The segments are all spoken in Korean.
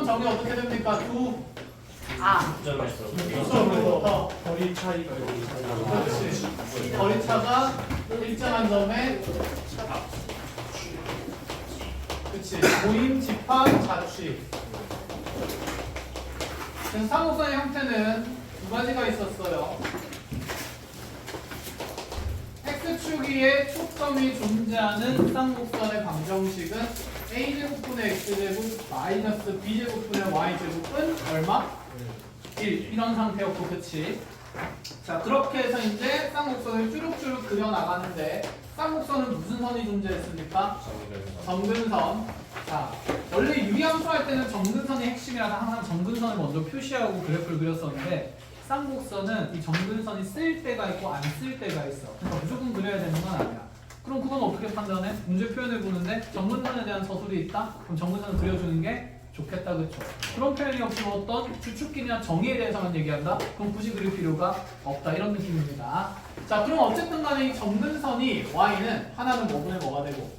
점이 어떻게 됩니까? 점에서 거리 차이가 그렇지. 거리차가 일정한 점에 그치. 모임, 집합, 자취. 쌍곡선의 형태는 두 가지가 있었어요. X축 위에 초점이 존재하는 쌍곡선의 방정식은 A제곱분의 X제곱 마이너스 B제곱분의 Y제곱은 얼마? 1. 이런 상태였고, 그치? 자, 그렇게 해서 이제 쌍곡선을 쭈룩쭈룩 그려나가는데 쌍곡선은 무슨 선이 존재했습니까? 정근선. 자, 원래 유리함수 할 때는 정근선이 핵심이라서 항상 정근선을 먼저 표시하고 그래프를 그렸었는데 쌍곡선은 이 정근선이 쓸 때가 있고 안 쓸 때가 있어. 그러니까 무조건 그려야 되는 건 아니야. 그럼 그건 어떻게 판단해? 문제 표현을 보는데 정근선에 대한 저술이 있다? 그럼 정근선을 그려주는 게 좋겠다, 그쵸? 그런 표현이 없이 어떤 주축끼리나 정의에 대해서만 얘기한다? 그럼 굳이 그릴 필요가 없다, 이런 느낌입니다. 자, 그럼 어쨌든 간에 이 정근선이 y는 하나는 뭐분의 뭐가 되고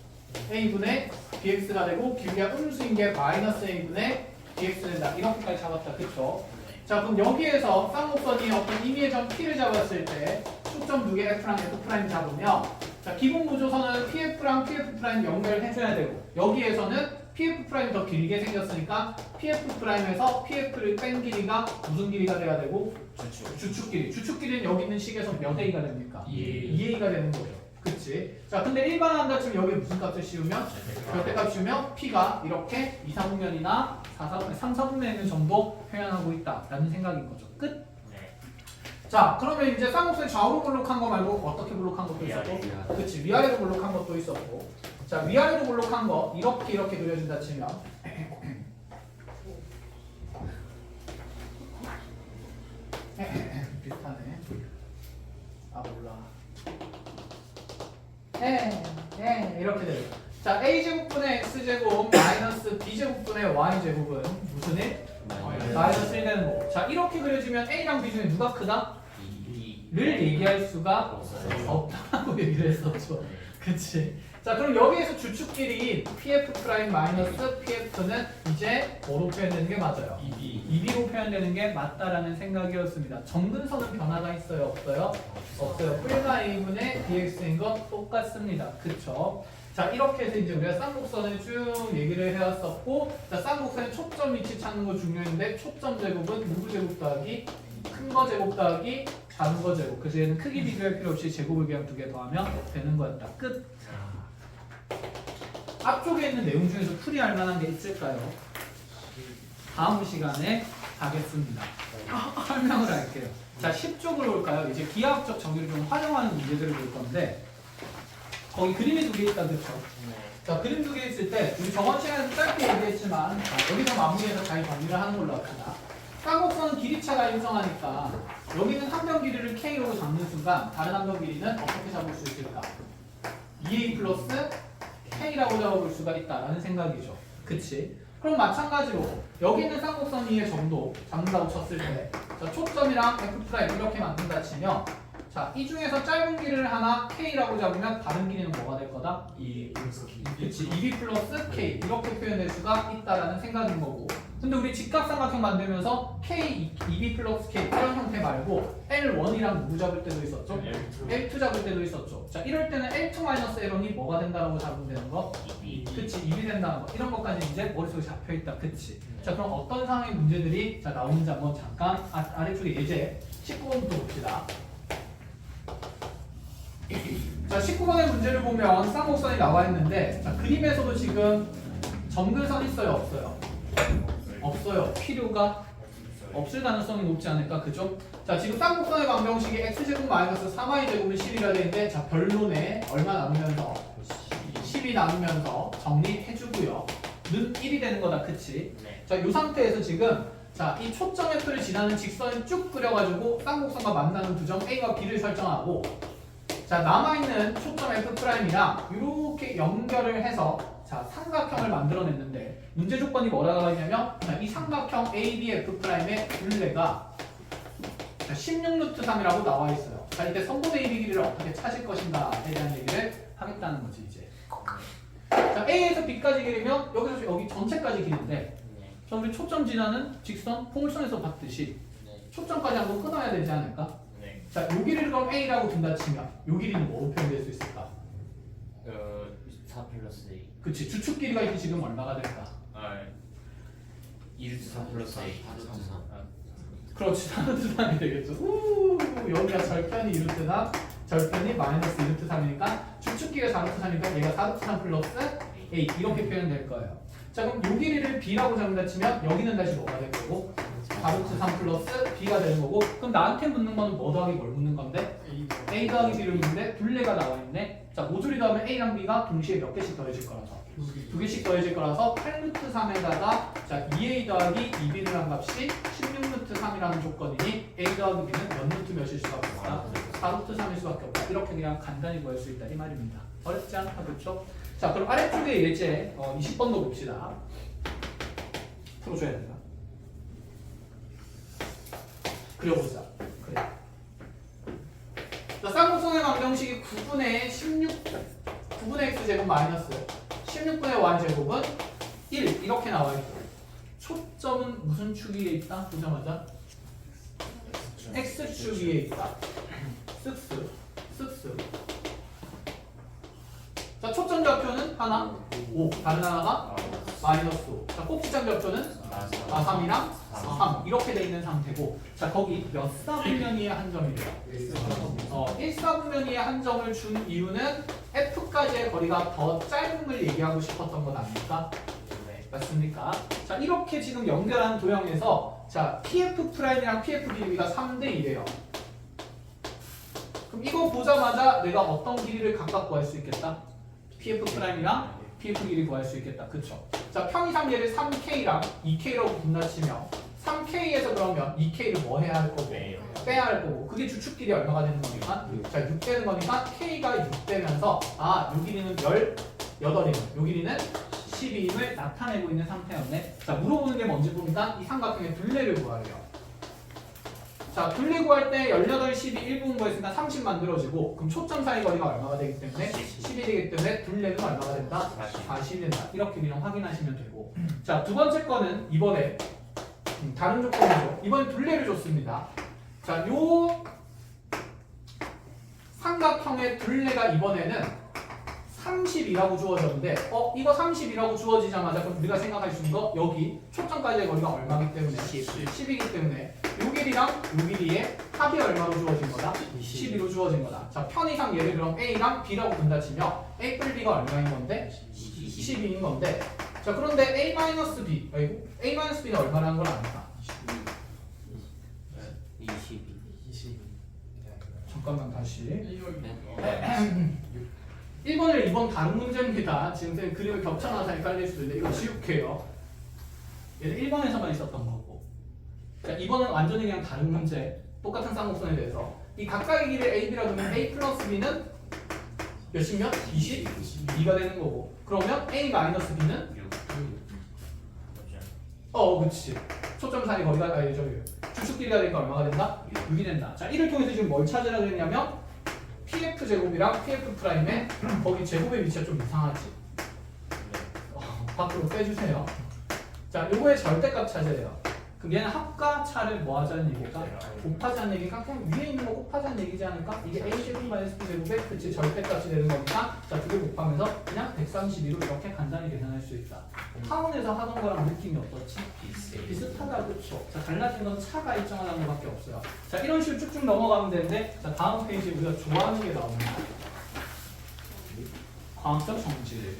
a분의 bx가 되고 기울기가 음수인 게 마이너스 a분의 bx 된다. 이렇게까지 잡았다, 그쵸? 자, 그럼 여기에서 쌍곡선이 어떤 임의의 점 p를 잡았을 때 초점 두 개 f랑 f' 잡으면 자, 기본 구조선은 pf랑 pf' 연결해줘야 되고 여기에서는 pf' 더 길게 생겼으니까 pf'에서 pf를 뺀 길이가 무슨 길이가 돼야 되고? 주축 길이. 주축 길이는 여기 있는 식에서 몇 a가 됩니까? 2a가 되는 거죠. 그치? 자, 근데 일반한다 치면 여기 무슨 값을 씌우면? 절대값 씌우면 p가 이렇게 2, 4분면이나 3, 4분면에 있는 정도 표현하고 있다라는 생각인 거죠. 끝? 자, 그러면 이제 쌍곡선이 좌우로 볼록한 거 말고 어떻게 볼록한 것도 있었고, 그치? 위아래로 볼록한 것도 있었고. 자, 위아래로 볼록한 거 이렇게 그려준다 치면 비슷하네. 아, 몰라. 이렇게 돼요. 자, a제곱분의 x제곱 마이너스 b제곱분의 y제곱은 무슨 일? 마이너스 1 되는 거. 자, 이렇게 그려지면 a랑 b 중에 누가 크다? 를 얘기할 수가 없다고 얘기를 했었죠. 그치? 자, 그럼 여기에서 주축끼리인 pf' 마이너스 pf는 이제 뭐로 표현되는 게 맞아요? 2b로 표현되는 게 맞다라는 생각이었습니다. 정근선은 변화가 있어요? 없어요? 없어요. 풀마 a분의 bx인 건 똑같습니다. 그쵸? 자, 이렇게 해서 이제 우리가 쌍곡선을 쭉 얘기를 해왔었고, 자, 쌍곡선의 초점 위치 찾는 거 중요한데, 초점 제곱은 누구 제곱 더하기 큰 거 제곱 더하기 작은 거 제곱. 그래서 얘는 크기 비교할 필요 없이 제곱을 그냥 두 개 더하면 되는 거였다. 끝. 앞쪽에 있는 내용 중에서 풀이할 만한 게 있을까요? 다음 시간에 하겠습니다. 설명을 할게요. 자, 10쪽으로 볼까요? 이제 기하학적 정의를 좀 활용하는 문제들을 볼 건데 거기 그림이 두 개 있다, 그렇죠? 자, 그림 두 개 있을 때 우리 저번 시간에도 짧게 얘기했지만 여기서 마무리해서 잘 정리를 하는 걸로 합시다. 쌍곡선은 길이차가 일정하니까 여기는 한 변 길이를 k로 잡는 순간 다른 한 변 길이는 어떻게 잡을 수 있을까? 2a 플러스 k라고 잡아볼 수가 있다라는 생각이죠. 그치? 그럼 마찬가지로 여기 있는 쌍곡선 위의 점도 잡는다고 쳤을 때 자, 초점이랑 f' 이렇게 만든다 치면 자, 이 중에서 짧은 길이를 하나 k라고 잡으면 다른 길이는 뭐가 될 거다? 2 플러스 K. 그치, 2b 플러스 k 이렇게 표현될 수가 있다라는 생각인 거고 근데 우리 직각삼각형 만들면서 k, 2b 플러스 k 이런 형태 말고 L1이랑 누구 잡을 때도 있었죠? L2 잡을 때도 있었죠. 자, 이럴 때는 L2 마이너스 L1이 뭐가 된다라고 잡으면 되는 거? 그치, 2이 된다는 거. 이런 것까지 이제 머릿속에 잡혀있다. 그치? 자, 그럼 어떤 상황의 문제들이 자 나오는지 한번 잠깐 아래쪽에 예제 19번부터 봅시다. 자, 19번의 문제를 보면 쌍곡선이 나와 있는데 자, 그림에서도 지금 점근선 있어요? 없어요? 없어요. 필요가 없을 가능성이 높지 않을까? 그죠? 자, 지금 쌍곡선의 방정식이 x제곱 마이너스 3y제곱은 10이라 되는데 자, 별론에 얼마 나누면서 10이 나누면서 정리해주고요. 는 1이 되는 거다. 그치? 자, 이 상태에서 지금 자, 이 초점 F를 지나는 직선을 쭉 그려가지고 쌍곡선과 만나는 두 점 A와 B를 설정하고 자, 남아있는 초점 F'이랑 이렇게 연결을 해서 자, 삼각형을 만들어냈는데 문제 조건이 뭐라고 하냐면 자, 이 삼각형 ABF'의 둘레가 16루트3이라고 나와 있어요. 자, 이때 선분 AB 길이를 어떻게 찾을 것인가에 대한 얘기를 하겠다는 거지, 이제. 자, A에서 B까지 길이면 여기서 여기 전체까지 길인데 자, 우리 초점 지나는 직선 포물선에서 봤듯이 네. 초점까지 한번 끊어야 되지 않을까? 네. 자, 요 길이를 그럼 A라고 둔다 치면 요 길이는 뭐로 표현될 수 있을까? 4 플러스 A. 그치, 주축 길이가 이게 지금 얼마가 될까? 2루트 4 플러스 A. 그렇지, 4루트 3이 되겠죠. 여기가 절편이 2루트 3, 절편이 마이너스 2루트 3이니까 주축 길이가 4루트 3이니까 얘가 4루트 3 플러스 A 이렇게 표현될 거예요. 자, 그럼 요 길이를 B라고 잡는다 치면 여기는 다시 뭐가 될 거고? 4루트 3 플러스 B가 되는 거고, 그럼 나한테 묻는 거는 뭐 더하기 뭘 묻는 건데? A 더하기 B를 묻는데 둘레가 나와 있네. 자, 모조리 더하면 A랑 B가 동시에 몇 개씩 더해질 거라서 2개씩 더해질 거라서 8루트 3에다가 자 2A 더하기 2B를 한 값이 16루트 3이라는 조건이니 A 더하기 B는 몇 루트 몇일 수밖에 없다? 4루트 3일 수밖에 없다. 이렇게 그냥 간단히 구할 수 있다 이 말입니다. 어렵지 않다, 그렇죠? 자, 그럼 아래쪽에 예제 20번도 봅시다. 풀어줘야 된다. 그려보자. 그래. 자, 쌍곡선의 방정식이 9분의 16, 9분의 x제곱 마이너스 16분의 y제곱은 1 이렇게 나와 있고, 초점은 무슨 축 위에 있다? 보자마자 x축 위에 있다. 쓱쓱. 자, 초점 좌표는 하나 5, 다른 하나가 마이너스 5. 자, 꼭지점 좌표는 3이랑 3 이렇게 돼 있는 상태고, 자, 거기 몇 사분면이의 한 점이래요? 1사분면이의 한 점을 준 이유는 F까지의 거리가 더 짧은 걸 얘기하고 싶었던 것 아닙니까? 네, 맞습니까? 자, 이렇게 지금 연결한 도형에서 자, PF'이랑 PF 길이가 3대 1이에요. 그럼 이거 보자마자 내가 어떤 길이를 각각 구할 수 있겠다? PF'이랑 PF 길이 구할 수 있겠다. 그쵸? 자, 편의상 얘를 3K랑 2K라고 분다치면 3K에서 그러면 2K를 뭐 해야 할 거고? 빼야 할 거고. 그게 주축 길이 얼마가 되는 거니까? 자, 6 되는 거니까 K가 6 되면서 아, 요 길이는 18이면 요 길이는 12임을 나타내고 있는 상태였네. 자, 물어보는 게 뭔지 보니까 이 삼각형의 둘레를 구하래요. 자, 둘레 구할 때 18, 12, 1부분 구했으니까 30 만들어지고, 그럼 초점 사이 거리가 얼마가 되기 때문에 10이 되기 때문에 둘레는 얼마가 된다? 40이 된다. 이렇게 그냥 확인하시면 되고, 자, 두 번째 거는 이번에 다른 조건이죠. 이번엔 둘레를 줬습니다. 자, 요 삼각형의 둘레가 이번에는 30이라고 주어졌는데, 이거 30이라고 주어지자마자 그럼 우리가 생각할 수 있는 거, 여기 초점까지의 거리가 얼마기 때문에 10이기 때문에 요 길이랑 요 길이의 합이 얼마로 주어진 거다? 12로 주어진 거다. 자, 편의상 얘를 그럼 A랑 B라고 분다 치면 A 뿔 B가 얼마인 건데? 12인 건데, 자, 그런데 A-B, A-B는 얼마라는 걸 아니까? 22. 잠깐만 다시 1번을 2번 다른 문제입니다. 지금 선생님 그림을 겹쳐놔서 헷갈릴 수도 있는데 이거 지울게요. 얘는 1번에서만 있었던 거고, 자, 2번은 완전히 그냥 다른 문제, 똑같은 쌍곡선에 대해서 이 각각의 길이를 AB라고 하면 A 플러스 B는 몇이면? 22가 되는 거고, 그러면 A 마이너스 B는? 6. 그치. 초점 사이 거리가, 주축 길이가 되니까 얼마가 된다? 6이 된다. 자, 이를 통해서 지금 뭘 찾으라고 했냐면 PF 제곱이랑 PF 프라임의 거기 제곱의 위치가 좀 이상하지. 밖으로 빼주세요. 자, 요거의 절대값 찾으래요. 그럼 얘는 합과 차를 뭐 하자는 얘기일까? 곱하자는 얘기가 그냥 위에 있는 거 곱하자는 얘기지 않을까? 이게 A제곱 마이너스 B제곱의 그치 절대값이 되는 거니까, 자, 두 개 곱하면서 그냥 132로 이렇게 간단히 계산할 수 있다. 학원에서 하던 거랑 느낌이 어떻지? 비슷하다, 그쵸? 자, 달라진 건 차가 일정하다는 것밖에 없어요. 자, 이런 식으로 쭉쭉 넘어가면 되는데, 자, 다음 페이지에 우리가 좋아하는 게 나옵니다. 광학적 정질.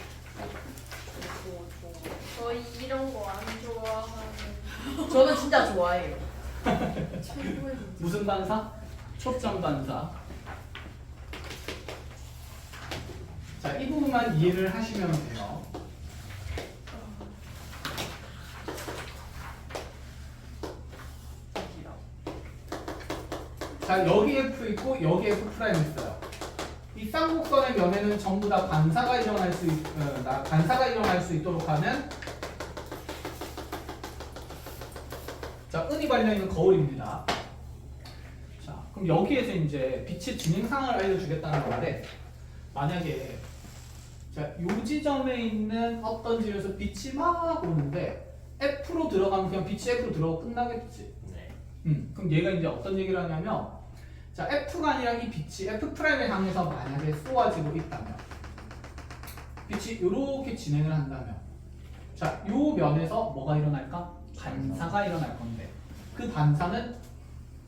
저희 이런 거 안 좋아하는. 저는 진짜 좋아해요. 최고의 무슨 반사? 초점 반사. 자, 이 부분만 이해를 하시면 돼요. 자, 여기 F 있고 여기 F 프라임 있어요. 이 쌍곡선의 면에는 전부 다 반사가 일어날 수 있도록 하는, 자, 은이 발려 있는 거울입니다. 자, 그럼 여기에서 이제 빛의 진행 상황을 알려주겠다는 말에, 만약에 자, 요 지점에 있는 어떤 지점에서 빛이 막 오는데 F로 들어가면 그냥 빛이 F로 들어가고 끝나겠지. 네. 그럼 얘가 이제 어떤 얘기를 하냐면 자 F가 아니라 이 빛이 F'을 향해서 만약에 쏘아지고 있다면 빛이 이렇게 진행을 한다면 자 요 면에서 뭐가 일어날까? 반사가 일어날 건데 그 반사는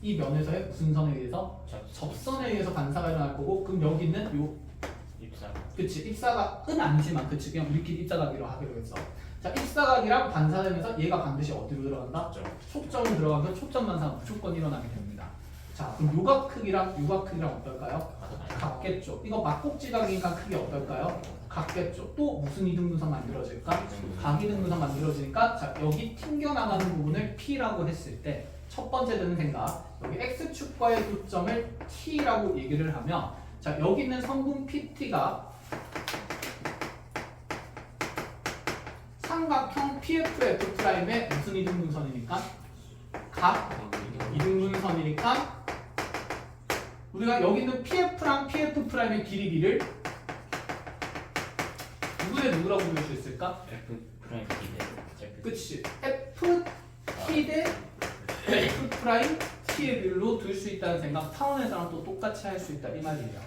이 면에서의 무슨 선에 의해서? 접선에 의해서 반사가 일어날 거고 그럼 여기 있는 요 입사. 그치 입사각은 아니지만 그치 그냥 우리끼리 입사각이라고 하기로 했어. 자 입사각이랑 반사되면서 얘가 반드시 어디로 들어간다? 초점으로 들어가면서 초점 반사가 무조건 일어나게 됩니다. 자 그럼 요각 크기랑 요각 크기랑 어떨까요? 같겠죠. 이거 막꼭지각이니까 크기 어떨까요? 같겠죠. 또 무슨 이등분선 만들어질까? 각이등분선 만들어지니까 자 여기 튕겨나가는 부분을 P라고 했을 때 첫 번째 드는 생각 여기 X축과의 교점을 T라고 얘기를 하면 자 여기 있는 성분 PT가 삼각형 PFF'의 무슨 이등분선이니까? 각 이등분선이니까 우리가 여기 있는 PF랑 PF'의 길이를 누구의 누구라고 부를 수 있을까? F 프라임 T. 그치 F T 대 F 프라임 T의 비율로 둘 수 있다는 생각 타원에서랑 또 똑같이 할 수 있다 이 말이에요.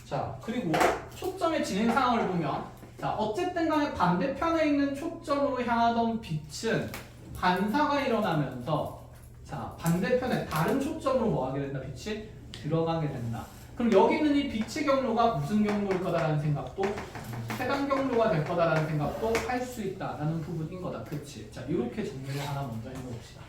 자 그리고 초점의 진행 상황을 보면 자 어쨌든 간에 반대편에 있는 초점으로 향하던 빛은 반사가 일어나면서 자 반대편에 다른 초점으로 뭐 하게 된다? 빛이 들어가게 된다. 그럼 여기 있는 이 빛의 경로가 무슨 경로일 거다라는 생각도 해당 경로가 될 거다라는 생각도 할 수 있다라는 부분인 거다. 그치? 자 이렇게 정리를 하나 먼저 해봅시다.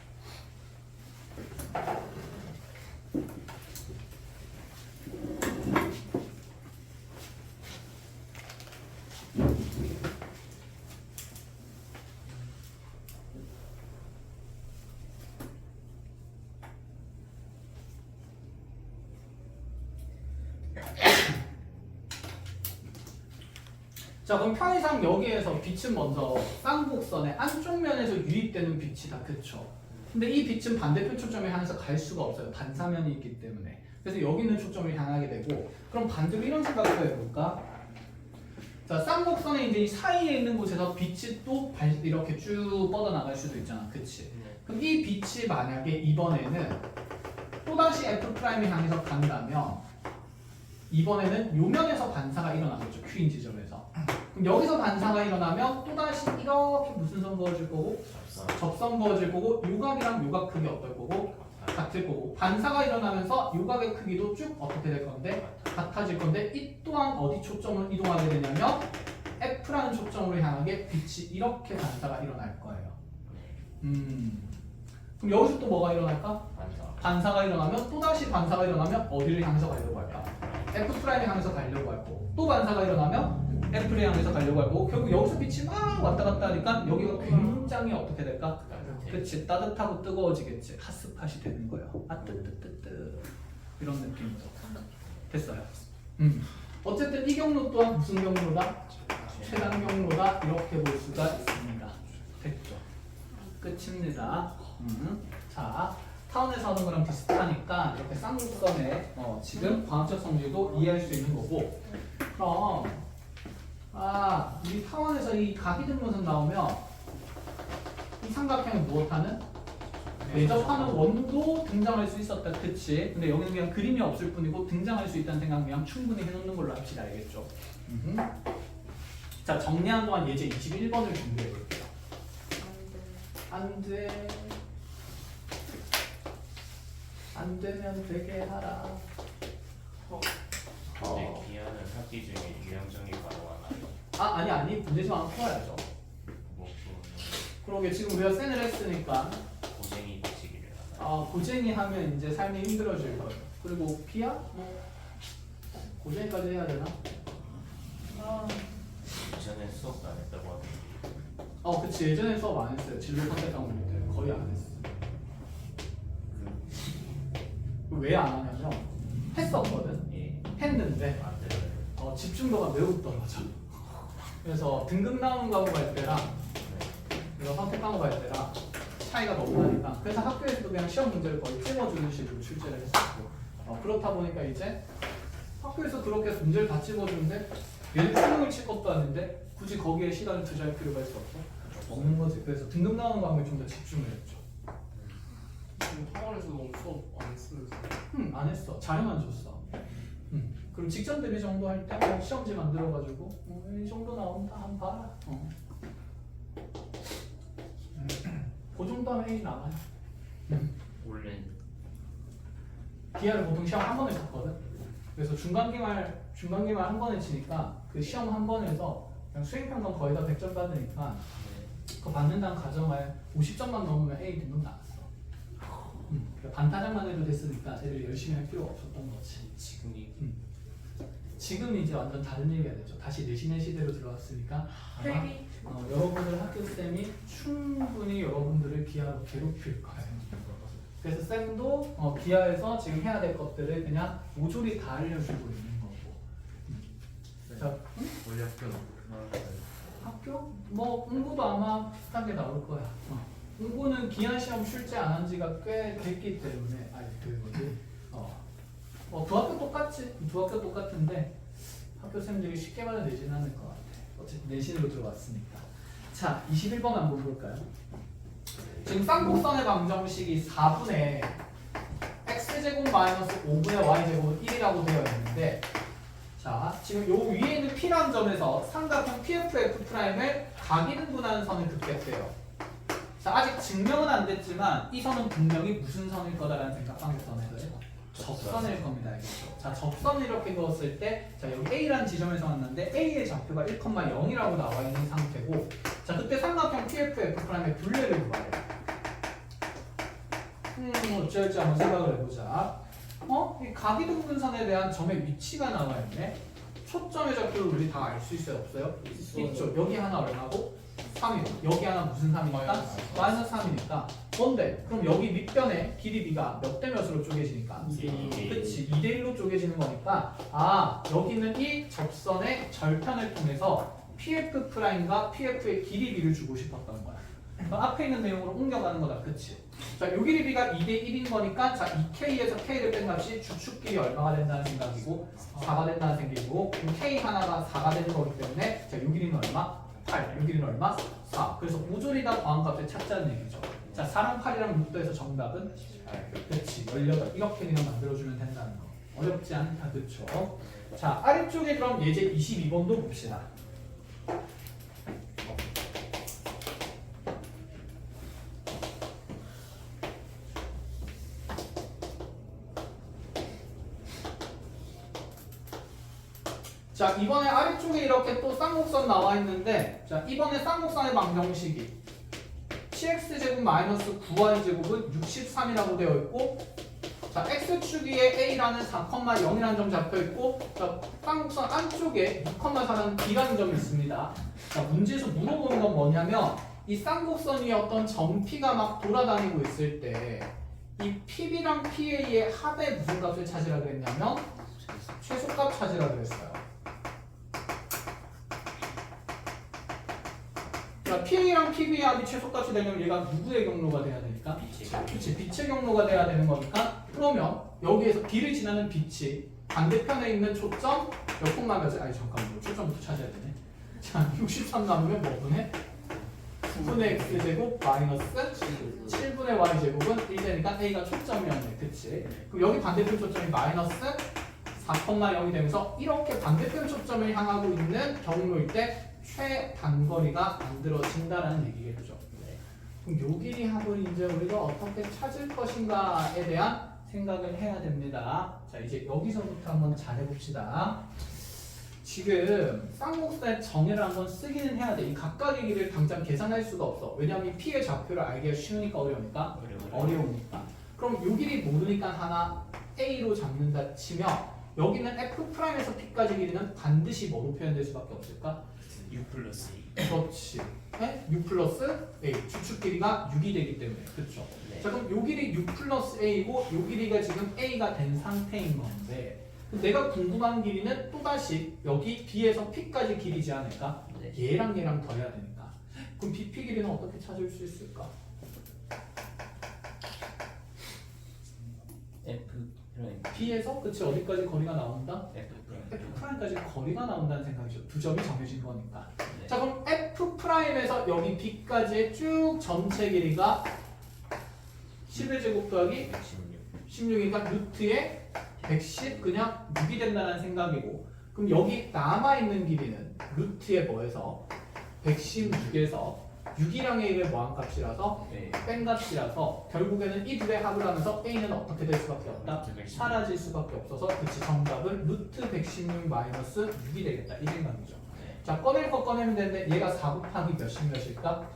자 그럼 편의상 여기에서 빛은 먼저 쌍곡선의 안쪽 면에서 유입되는 빛이다. 그쵸? 근데 이 빛은 반대편 초점에 향해서 갈 수가 없어요. 반사면이 있기 때문에. 그래서 여기 있는 초점을 향하게 되고 그럼 반대로 이런 생각을 해볼까? 자 쌍곡선의 이제 이 사이에 있는 곳에서 빛이 또 이렇게 쭉 뻗어나갈 수도 있잖아. 그치? 그럼 이 빛이 만약에 이번에는 또다시 F'을 향해서 간다면 이번에는 요 면에서 반사가 일어나겠죠. Q인 지점에서. 그럼 여기서 반사가 일어나면 또다시 이렇게 무슨 선 그어질 거고? 접선 그어질 거고 요각이랑 요각 크기 어떨 거고? 같을 거고 반사가 일어나면서 요각의 크기도 쭉 어떻게 될 건데? 같아질 건데 이 또한 어디 초점으로 이동하게 되냐면 F라는 초점으로 향하게 빛이 이렇게 반사가 일어날 거예요. 그럼 여기서 또 뭐가 일어날까? 반사가 일어나면 또다시 반사가 일어나면 어디를 향해서 가려고 할까? F'에 향해서 가려고 할 거고 또 반사가 일어나면 F'에 향해서 가려고 할 거고 결국 여기서 빛이 막 왔다 갔다 하니까 여기가 굉장히 어떻게 될까? 그치 따뜻하고 뜨거워지겠지. 핫스팟이 되는 거예요. 아 뜨뜨뜨뜨 이런 느낌으로 됐어요. 어쨌든 이 경로 또한 무슨 경로다? 최단 경로다 이렇게 볼 수가 있습니다. 됐죠? 끝입니다. 자 타원에서 하는 거랑 비슷하니까 이렇게 쌍곡선의 지금 광학적 성질도 이해할 수 있는 거고 그럼 우리 타원에서 이 각이등분선 나오면 이 삼각형이 무엇하는? 매접하는 원도 등장할 수 있었다. 그치? 근데 여기는 그냥 그림이 없을 뿐이고 등장할 수 있다는 생각 그냥 충분히 해놓는 걸로 합시다. 알겠죠? 자 정리한 동안 예제 21번을 준비해 볼게요. 안 돼. 안 되면 되게 하라. 근데 기하는 학기 중에 유형정이 가능하나요? 아니 문제지만 풀어야죠. 뭐 그러게 지금 우리가 센을 했으니까 고생이 되시기를 하나요? 고쟁이 하면 이제 삶이 힘들어질 거예요. 그리고 피야? 뭐 고쟁이까지 해야 되나? 전에 수업도 안 했다고 하는데 그치 예전에 수업 안 했어요. 진로 선택한 우리들 거의 안 했어. 왜 안 하냐면 했었거든. 예. 했는데 안 들어요. 집중도가 매우 떨어져. 그래서 등급 나오는 과목 할 때랑 이거 선택 과목 할 때랑 차이가 너무 나니까 그래서 학교에서도 그냥 시험 문제를 거의 찝어주는 식으로 출제를 했었고 그렇다 보니까 이제 학교에서 그렇게 문제를 다 찝어주는데 얘는 수능을 칠 것도 아닌데 굳이 거기에 시간을 투자할 필요가 있어 없어? 없는 거지. 그래서 등급 나오는 과목에 좀 더 집중을 했죠. 지금 학원에서도 수업 안 했어요. 안 했어. 자료만 줬어. 그럼 직전 대비 정도 할 때 시험지 만들어가지고 이 정도 나온다 한번 봐라. 그 정도 하면 A 나와요. 원래 기하를 보통 시험 한 번에 쳤거든. 그래서 중간기말 한 번에 치니까 그 시험 한 번에서 그냥 수행평가 거의 다 100점 받으니까 그거 받는다는 가정하에 50점만 넘으면 A 등급 나왔어. 그러니까 반타작만 해도 됐으니까 애들이 열심히 할 필요가 없었던 거지. 지금 이제 완전 다른 얘기가 되죠. 다시 내신의 시대로 들어왔으니까 아마 여러분들 학교 쌤이 충분히 여러분들을 기하로 괴롭힐 거예요. 그래서 쌤도 기하에서 지금 해야 될 것들을 그냥 모조리 다 알려주고 있는 거고. 자, 원래 학교는 학교? 뭐 응고도 아마 비슷하게 나올 거야. 응고는 기하 시험 출제 안 한 지가 꽤 됐기 때문에 뭐 두 학교 똑같지. 두 학교 똑같은데 학교 쌤들이 쉽게 받아내지는 않을 것 같아. 어쨌든 내신으로 들어왔으니까. 자, 21번 한번 볼까요? 지금 쌍곡선의 방정식이 4분의 x제곱 마이너스 5분의 y제곱은 1이라고 되어 있는데, 자, 지금 요 위에 있는 P라는 점에서 삼각형 PFF'을 각인분하는 선을 긋겠대요. 자, 아직 증명은 안 됐지만 이 선은 분명히 무슨 선일 거다라는 생각 쌍곡선에서요. 접선일 겁니다. 알겠죠? 자, 접선을 이렇게 그었을 때, 자, 여기 A라는 지점에서 왔는데 A의 좌표가 1,0이라고 나와 있는 상태고, 자, 그때 삼각형 PFF'의 둘레를 구하래요. 어찌할지 한번 생각을 해보자. 이 각이등분선에 대한 점의 위치가 나와 있네. 초점의 좌표를 우리 다 알 수 있어요, 없어요? 있죠. 여기 하나 얼마고? 3이고 여기 하나 무슨 3이니까? 마이너스 3이니까 뭔데? 그럼 여기 밑변의 길이 B가 몇 대 몇으로 쪼개지니까? 2대1. 그치, 2대1로 쪼개지는 거니까 여기는 이 접선의 절편을 통해서 PF'과 PF의 길이 B를 주고 싶었던 거야. 그럼 앞에 있는 내용으로 옮겨가는 거다, 그치? 자, 요 길이 B가 2대1인 거니까 자, 2K에서 K를 뺀 값이 주축끼리 얼마가 된다는 생각이고 4가 된다는 생각이고 그럼 K 하나가 4가 되는 거기 때문에 자, 요 길이는 얼마? 8, 요 길이는 얼마? 4. 그래서 모조리 다 더한값을 찾자는 얘기죠. 자, 4랑 8이랑 6도 해서 정답은 8. 그렇지, 18. 이렇게 그냥 만들어주면 된다는 거. 어렵지 않다, 그쵸? 자, 아래쪽에 그럼 예제 22번도 봅시다. 자, 이번에 아래쪽에 이렇게 또 쌍곡선 나와 있는데, 자, 이번에 쌍곡선의 방정식이 cx제곱 마이너스 9y제곱은 63이라고 되어 있고, 자, x축 위에 a라는 4,0이라는 점 잡혀 있고, 자, 쌍곡선 안쪽에 6,4라는 b라는 점이 있습니다. 자, 문제에서 물어보는 건 뭐냐면, 이 쌍곡선 위에 어떤 점 p가 막 돌아다니고 있을 때, 이 pb랑 pa의 합의 무슨 값을 찾으라 그랬냐면, 최소값 찾으라 그랬어요. 자, PA랑 PB의 합이 최소값이 되면 얘가 누구의 경로가 돼야 되니까? 그치, 빛의 경로가 돼야 되는 거니까 그러면 여기에서 B를 지나는 빛이 반대편에 있는 초점 몇 콤마 몇이 잠깐만 초점부터 찾아야 되네. 자, 63 남으면 뭐 분의? 9분의 X제곱 마이너스 7분의 Y제곱은 1 되니까 A가 초점이었네. 그치? 그럼 여기 반대편 초점이 마이너스 4,0이 되면서 이렇게 반대편 초점을 향하고 있는 경로일 때 최단거리가 만들어진다라는 얘기겠죠. 그럼 요 길이 합을 이제 우리가 어떻게 찾을 것인가에 대한 생각을 해야 됩니다. 자, 이제 여기서부터 한번 잘 해봅시다. 지금 쌍곡선의 정의를 한번 쓰기는 해야 돼. 이 각각의 길을 당장 계산할 수가 없어. 왜냐하면 이 P의 좌표를 알기가 쉬우니까 어려우니까? 어려우니까. 그럼 요 길이 모르니까 하나 A로 잡는다 치면 여기는 F'에서 P까지 길이는 반드시 뭐로 표현될 수밖에 없을까? 6 플러스 2. 그렇지. 6 플러스 A. 주축 길이가 6이 되기 때문에. 그렇죠. 네. 자, 그럼 요 길이 6 플러스 A고 요 길이가 지금 A가 된 상태인 건데 내가 궁금한 길이는 또다시 여기 B에서 P까지 길이지 않을까? 네. 얘랑 얘랑 더해야 되니까. 그럼 BP 길이는 어떻게 찾을 수 있을까? F 프라임. B에서 그치 어디까지 거리가 나온다? F 프라임. F'까지 거리가 나온다는 생각이죠. 두 점이 정해진 거니까. 네. 자, 그럼 F F'에서 여기 B까지의 쭉 전체 길이가 11제곱 더하기 16이니까 루트에 110 그냥 6이 된다는 생각이고, 그럼 여기 남아있는 길이는 루트에 뭐해서 116에서 6이랑 A를 뭐한 값이라서 네. 뺀 값이라서 결국에는 이 둘의 합을 하면서 A는 어떻게 될 수밖에 없다? 사라질 수밖에 없어서 그치 정답은 루트 116 마이너스 6이 되겠다 이 생각이죠. 자 꺼낼 거 꺼내면 되는데 얘가 4 곱하기 몇일까?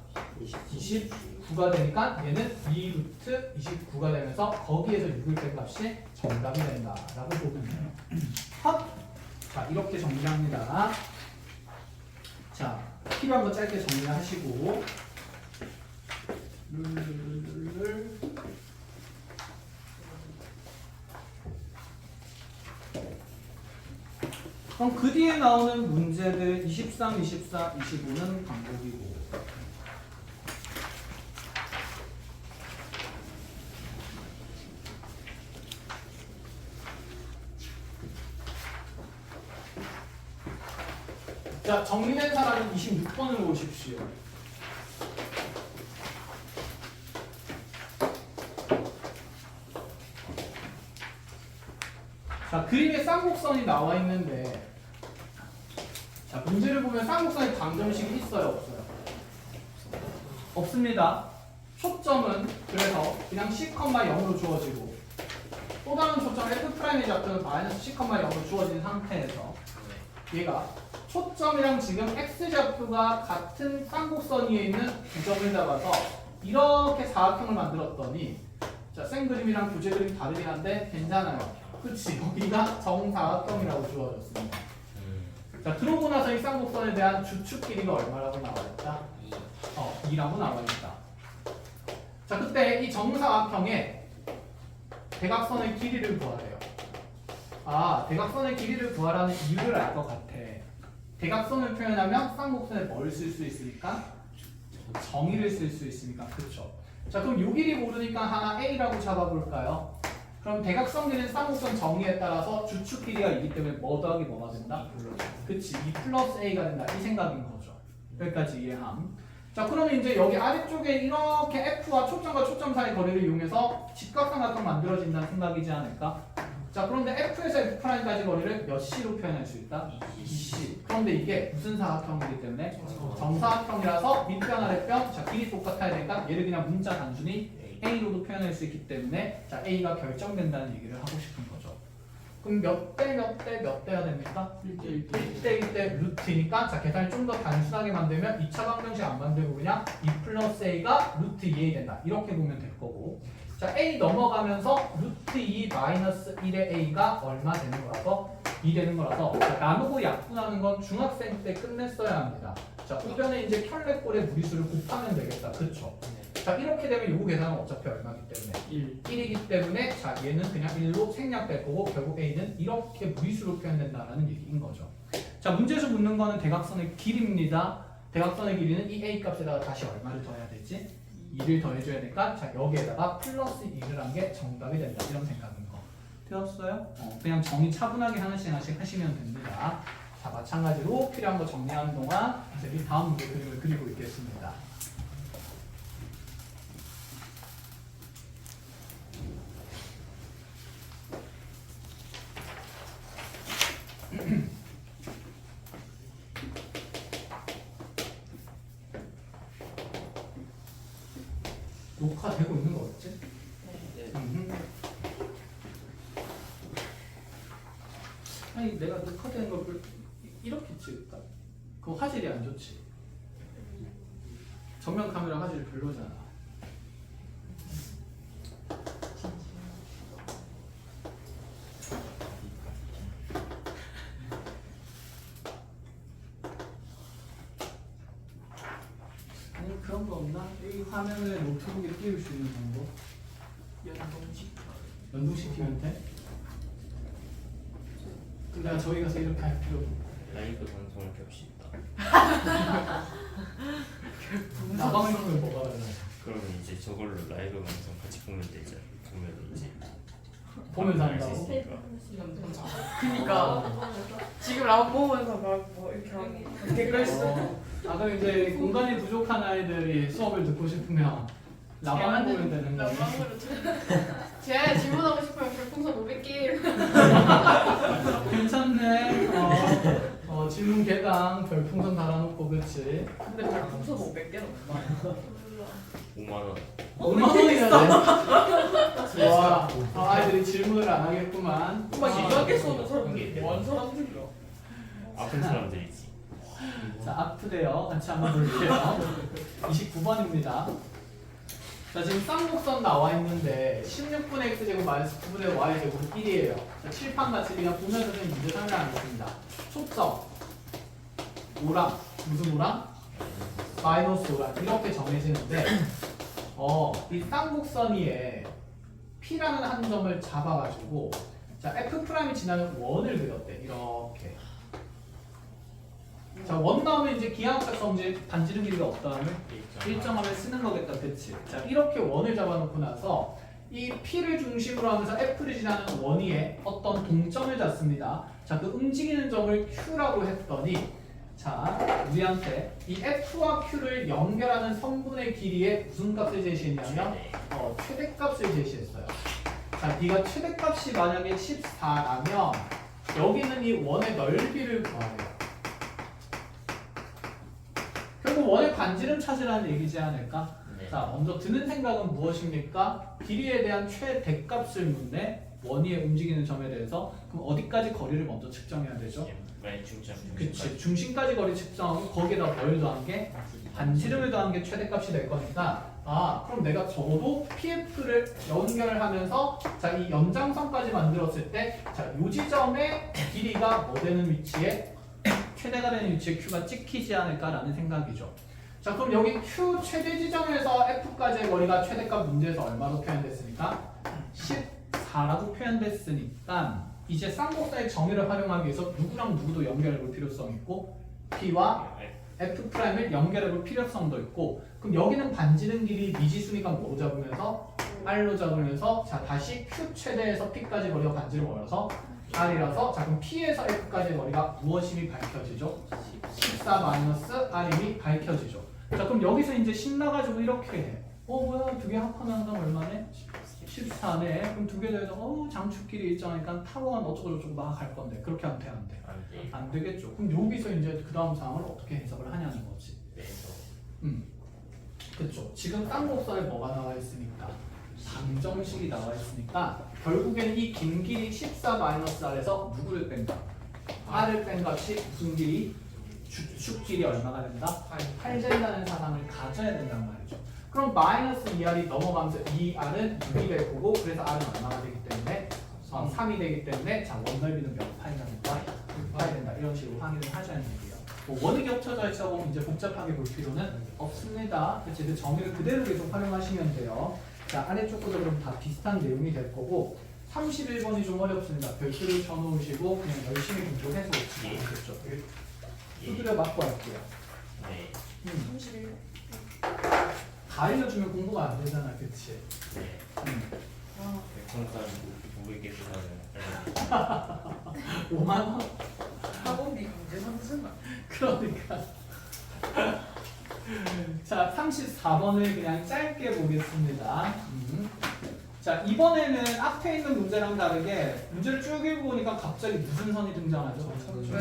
29가 되니까 얘는 2루트 29가 되면서 거기에서 6을 뺀 값이 정답이 된다라고 보면 돼요. 헛! 자 이렇게 정리합니다. 자 필요한 거 짧게 정리하시고 룰룰룰룰 그럼 그 뒤에 나오는 문제들 23, 24, 25는 반복이고 자 정리된 사람은 26번으로 오십시오. 자 그림에 쌍곡선이 나와 있는데 자 문제를 보면 쌍곡선에 방정식이 있어요 없어요? 없습니다. 초점은 그래서 그냥 C,0로 주어지고 또 다른 초점 F'의 좌표는 마이너스 C,0로 주어진 상태에서 얘가 초점이랑 지금 X좌표가 같은 쌍곡선 위에 있는 두 점을 잡아서 이렇게 사각형을 만들었더니 자 생그림이랑 부재 그림 다르긴 한데 괜찮아요. 그치 여기가 정사각형이라고 주어졌습니다. 자 들어오고 나서 이 쌍곡선에 대한 주축 길이가 얼마라고 나와있다? 2라고 나와있다. 자 그때 이 정사각형에 대각선의 길이를 구하래요. 아 대각선의 길이를 구하라는 이유를 알 것 같아. 대각선을 표현하면 쌍곡선에 뭘 쓸 수 있으니까? 정의를 쓸 수 있으니까 그쵸. 자 그럼 요 길이 모르니까 하나 A라고 잡아볼까요? 그럼 대각선 길이는 쌍곡선 정의에 따라서 주축 길이가 있기 때문에 뭐 더하기 뭐가 된다? 그치 2 플러스 A가 된다 이 생각인 거죠. 여기까지 이해함. 자 그러면 이제 여기 아래쪽에 이렇게 F와 초점과 초점 사이 거리를 이용해서 직각삼각형 만들어진다는 생각이지 않을까? 자 그런데 F에서 F'까지 거리를 몇 C로 표현할 수 있다? 2C. 그런데 이게 무슨 사각형이기 때문에? 정사각형이라서 밑변 아랫변 자 길이 똑같아야 되니까 얘를 그냥 문자 단순히 A로도 표현할 수 있기 때문에 자 A가 결정된다는 얘기를 하고 싶은 거죠. 그럼 몇 대 몇 대 몇 대가 됩니까? 1대 1대 루트니까 자 계산을 좀 더 단순하게 만들면 2차 방정식 안 만들고 그냥 2 플러스 A가 루트 2A 된다 이렇게 보면 될 거고 자 A 넘어가면서 루트 2 마이너스 1의 A가 얼마 되는 거라서 2 되는 거라서 자, 나누고 약분하는 건 중학생 때 끝냈어야 합니다. 자 우변에 이제 켤레꼴의 무리수를 곱하면 되겠다 그쵸? 자 이렇게 되면 요거 계산은 어차피 얼마기 때문에 1이기 때문에 자 얘는 그냥 1로 생략될 거고 결국 A는 이렇게 무리수로 표현된다는 얘기인 거죠. 자 문제에서 묻는 거는 대각선의 길이입니다. 대각선의 길이는 이 A 값에다가 다시 얼마를 더해야 되지? 2를 더해줘야 되니까 자 여기에다가 플러스 2를 한 게 정답이 된다 이런 생각인 거 되었어요? 그냥 정의 차분하게 하나씩 하시면 됩니다. 자 마찬가지로 필요한 거 정리하는 동안 이제 다음 문제 그림을 그리고 있겠습니다. 녹화되고 있는 거겠지? 네. 아니 내가 녹화되는 걸 이렇게 찍을까? 그거 화질이 안 좋지. 정면 카메라 화질이 별로잖아. 아니 그런 거 없나? 이 화면에 노트북에 띄울 수 있는 방법? 연동시키면 돼? 근데 저희 가서 이렇게 할 필요도 라이브 방송을 겹시다. 나방송을 뭐가 달라? 그러면 이제 저걸로 라이브 방송 같이 보면 되죠. 보면 이제 보면서 할수 한다고? 있으니까. 그니까 지금 라면 먹으면서 막 뭐 이렇게 하고 댓글 쓰고 아 그럼 이제 공간이 부족한 아이들이 수업을 듣고 싶으면 라방 보면 되는 거네. 라방으로 제가 질문하고 싶어요. 별풍선 500개. 괜찮네. 질문 개당 별풍선 달아놓고 그치? 근데 별풍선 500개는 얼마야? 5만 원. 5만 원이나 돼? 좋아. 아이들이 질문을 안 하겠구만. 막 이상하게 쏘는 이게 사람들 뭐하는 사람들이야? 아픈 사람들이지. 자, 아프대요. 같이 한번 볼게요. 29번입니다. 자, 지금 쌍곡선 나와 있는데 16분의 x제곱 마이너스 9분의 y제곱은 1이에요. 자, 칠판 같이 그냥 보면서 그냥 문제 설명하겠습니다. 초점, 오랑, 무슨 오랑? 마이너스 오랑 이렇게 정해지는데 이 쌍곡선 위에 P라는 한 점을 잡아가지고 자, F'이 지나는 원을 그렸대. 이렇게. 자, 원 나오면 이제 기하학적 성질 반지름 길이가 없다면 일정함을 쓰는 거겠다, 그치? 자, 이렇게 원을 잡아놓고 나서 이 P를 중심으로 하면서 F를 지나는 원 위에 어떤 동점을 잡습니다. 자, 그 움직이는 점을 Q라고 했더니 자, 우리한테 이 F와 Q를 연결하는 선분의 길이에 무슨 값을 제시했냐면 최대값을 제시했어요. 자, 네가 최대값이 만약에 14라면 여기는 이 원의 넓이를 구하래요. 결국 원의 반지름 찾으라는 얘기지 않을까? 네. 자, 먼저 드는 생각은 무엇입니까? 길이에 대한 최대값을 묻네. 원 위에 움직이는 점에 대해서. 그럼 어디까지 거리를 먼저 측정해야 되죠? 맨 중점. 그치. 중심까지 거리 측정하고 거기에다 뭘 더한 게? 반지름을 더한 게 최대값이 될 거니까 그럼 내가 적어도 PF를 연결을 하면서 자, 이 연장선까지 만들었을 때 자, 요 지점의 길이가 뭐 되는 위치에 최대가 되는 위치에 Q가 찍히지 않을까라는 생각이죠. 자, 그럼 여기 Q 최대 지점에서 F까지의 거리가 최대값 문제에서 얼마로 표현됐습니까? 14라고 표현됐으니까 이제 쌍곡선의 정의를 활용하기 위해서 누구랑 누구도 연결해 볼 필요성이 있고 P와 F'을 연결해 볼 필요성도 있고 그럼 여기는 반지름 길이 미지수니까 뭐로 잡으면서? R로 잡으면서 자, 다시 Q 최대에서 P까지 거리가 반지름 얼어서 R이라서 자, 그럼 P에서 F까지의 거리가 무엇임이 밝혀지죠? 14 마이너스 R임이 밝혀지죠. 자, 그럼 여기서 이제 신나가지고 이렇게 해. 뭐야, 두 개 합하면 항상 얼마네? 14네. 그럼 두 개 더해서 장축끼리 일정하니까 타원 어쩌고저쩌고 막 할 건데 그렇게 하면 돼, 안 돼? 안 돼. 안 되겠죠. 그럼 여기서 이제 그 다음 상황을 어떻게 해석을 하냐는 거지. 그래서 그렇죠. 지금 쌍곡선에 뭐가 나와 있으니까 방정식이 나와 있으니까 결국에는 이 긴 길이 14-R에서 누구를 뺀다? R을 뺀 값이 무슨 길이? 주축 길이 얼마가 된다? 8 된다는 사상을 가져야 된단 말이죠. 그럼 마이너스 2R이 넘어가면서 2R은 6이 될 거고 그래서 R은 얼마가 되기 때문에 3이 되기 때문에 자, 원넓이는 몇 파이가 된다? 6파이 된다. 이런 식으로 확인을 하자는 얘기예요. 원이 겹쳐져 있어 이제 복잡하게 볼 필요는 없습니다. 그치? 그 정의를 그대로 계속 활용하시면 돼요. 자, 아래쪽 것도 그럼 다 비슷한 내용이 될 거고 31번이 좀 어렵습니다. 별표를 쳐놓으시고 그냥 열심히 공부해서 오시겠죠. 두드려 맞고 할게요. 네. 31. 다 알려주면 공부가 안 되잖아, 그치? 네. 아, 평소한 500개 수사는 5만 원? 학원비 문제 삼으셨나? 그러니까. 자, 34번을 그냥 짧게 보겠습니다. 자, 이번에는 앞에 있는 문제랑 다르게 문제를 쭉 읽어보니까 갑자기 무슨 선이 등장하죠?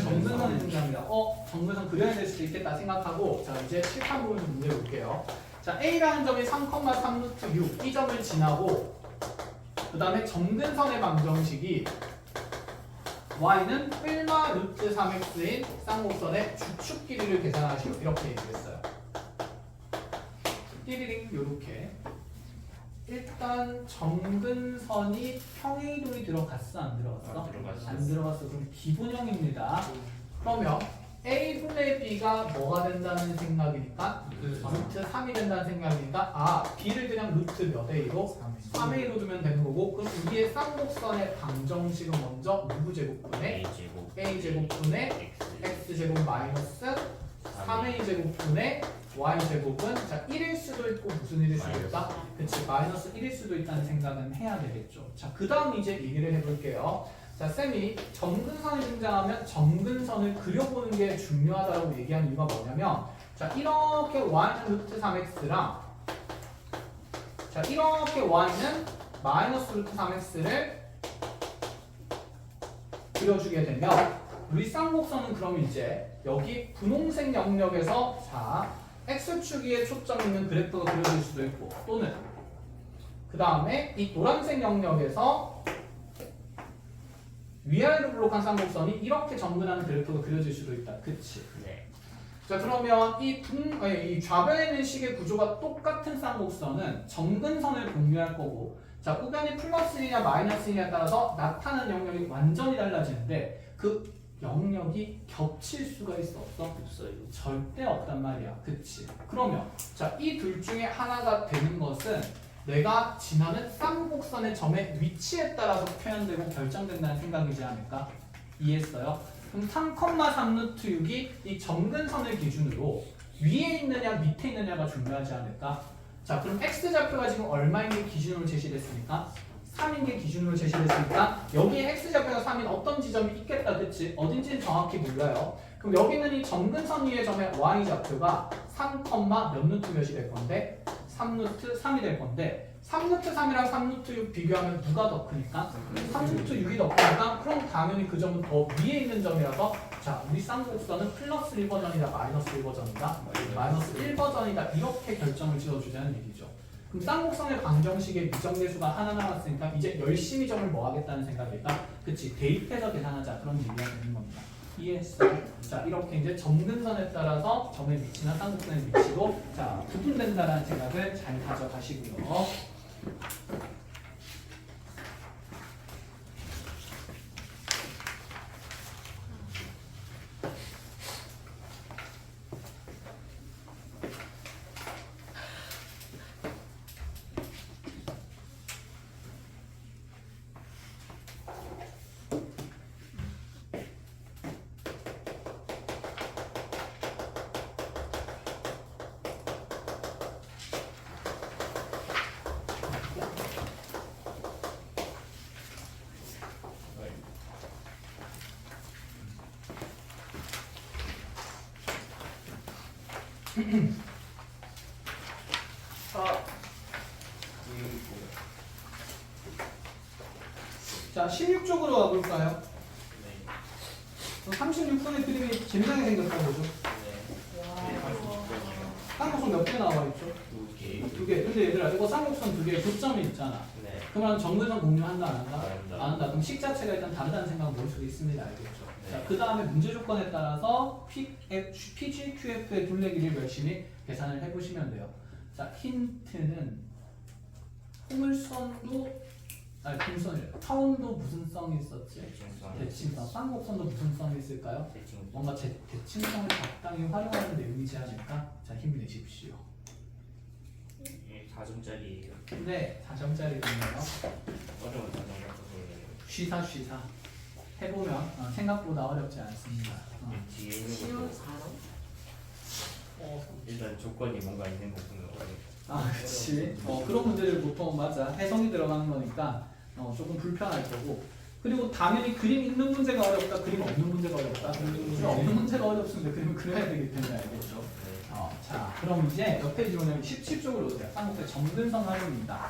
정근선이 등장합니다. 정근선 그려야 될 수도 있겠다 생각하고 자, 이제 칠판 보면서 문제 볼게요. 자, A라는 점이 3,3루트 6 이 점을 지나고 그 다음에 정근선의 방정식이 y는 1마 루트 3x인 쌍곡선의 주축 길이를 계산하시오. 이렇게 얘기했어요. 띠리링 요렇게. 일단 정근선이 평행이동이 들어갔어? 안 들어갔어? 들어갔어. 안 들어갔어. 그럼 기본형입니다. 그러면 A분의 B가 뭐가 된다는 생각이니까? 루트 3이 된다는 생각이니까 B를 그냥 루트 몇 A로? 3A로 두면 되는 거고 그럼 위에 쌍곡선의 방정식은 먼저 누구 제곱분의 A제곱 A제곱분의 X제곱 마이너스 3a 제곱분의 y 제곱은 자 1일 수도 있고 무슨 일일 수도 있다? 그치 마이너스 1일 수도 있다는 생각은 해야 되겠죠. 자 그 다음 이제 얘기를 해볼게요. 자 쌤이 점근선이 등장하면 점근선을 그려보는 게 중요하다고 얘기한 이유가 뭐냐면 자 이렇게 y는 루트 3x랑 자 이렇게 y는 마이너스 루트 3x를 그려주게 되면 우리 쌍곡선은 그럼 이제 여기 분홍색 영역에서 자 x축위에 초점 있는 그래프가 그려질 수도 있고 또는 그 다음에 이 노란색 영역에서 위아래로 블록한 쌍곡선이 이렇게 점근하는 그래프가 그려질 수도 있다. 그치? 네. 자 그러면 이 좌변에 있는 식의 구조가 똑같은 쌍곡선은 점근선을 공유할 거고 자 우변이 플러스 1이냐 마이너스 1이냐에 따라서 나타나는 영역이 완전히 달라지는데 그 영역이 겹칠 수가 있어 없어? 없어요. 절대 없단 말이야. 그치? 그러면 자 이 둘 중에 하나가 되는 것은 내가 지나는 쌍곡선의 점의 위치에 따라서 표현되고 결정된다는 생각이지 않을까? 이해했어요? 그럼 3,3 루트 6이 이 점근선을 기준으로 위에 있느냐 밑에 있느냐가 중요하지 않을까? 자 그럼 x좌표가 지금 얼마인 게 기준으로 제시됐습니까? 3인 게 기준으로 제시됐으니까 여기에 x좌표가 3인 어떤 지점이 있겠다. 그치? 어딘지는 정확히 몰라요. 그럼 여기 있는 이 점근선 위의 점의 y좌표가 3, 몇 루트 몇이 될 건데 3루트 3이 될 건데 3루트 3이랑 3루트 6 비교하면 누가 더 크니까? 3루트 6이 더 크니까 그럼 당연히 그 점은 더 위에 있는 점이라서 자 우리 쌍곡선은 플러스 1버전이다 마이너스 1버전이다 마이너스 1버전이다 이렇게 결정을 지어주자는 얘기죠. 그럼 쌍곡선의 방정식의 미정계수가 하나 남았으니까 이제 열심히 점을 뭐 하겠다는 생각일까? 그치 대입해서 계산하자 그런 얘기가 되는 겁니다. 이해했어요? 자 이렇게 이제 점근선에 따라서 점의 위치나 쌍곡선의 위치도 자 구분된다라는 생각을 잘 가져가시고요. 자 16쪽으로 와볼까요? 네. 36분의 그림이 재미나게 생겼다고 보죠. 네. 쌍곡선 몇 개 나와 있죠? 두 개. 두 개. 근데 얘들아 이거 쌍곡선 두 개에 교점이 있잖아. 네. 그러면 정근선 공유한다 안 한다? 안 한다. 안 한다. 그럼 식 자체가 일단 다르다는 생각은 머릿속에 있습니다. 알겠죠? 네. 자, 그 다음에 문제 조건에 따라서 PG, QF의 둘레길을 열심히 계산을 해보시면 돼요. 자, 힌트는 포물선도 아니 김선이래. 타운도 무슨 성이 있었지? 대칭성. 대칭성. 쌍곡선도 무슨 성이 있을까요? 대칭성. 뭔가 대칭성을 적당히 활용하는 내용이지 않을까? 자, 힘내십시오. 4점짜리예요. 근데 4점짜리군요. 어려운 4점 같아서 쉬사 해보면 생각보다 어렵지 않습니다. 뒤에 있는 쉬운 것도 4점? 일단 조건이 뭔가 있는 부분은 어렵고. 그치. 그런 문제를 보통 맞아. 해석이 들어가는 거니까 조금 불편할 거고. 그리고 당연히 그림 있는 문제가 어렵다, 그림 없는 문제가 어렵다. 그림 없는 문제가 어렵습니다. 그림을 그려야 되기 때문에 알겠죠. 자, 그럼 이제 몇 페이지 오냐면 17쪽으로 오세요. 쌍곡의 점근선 활용입니다.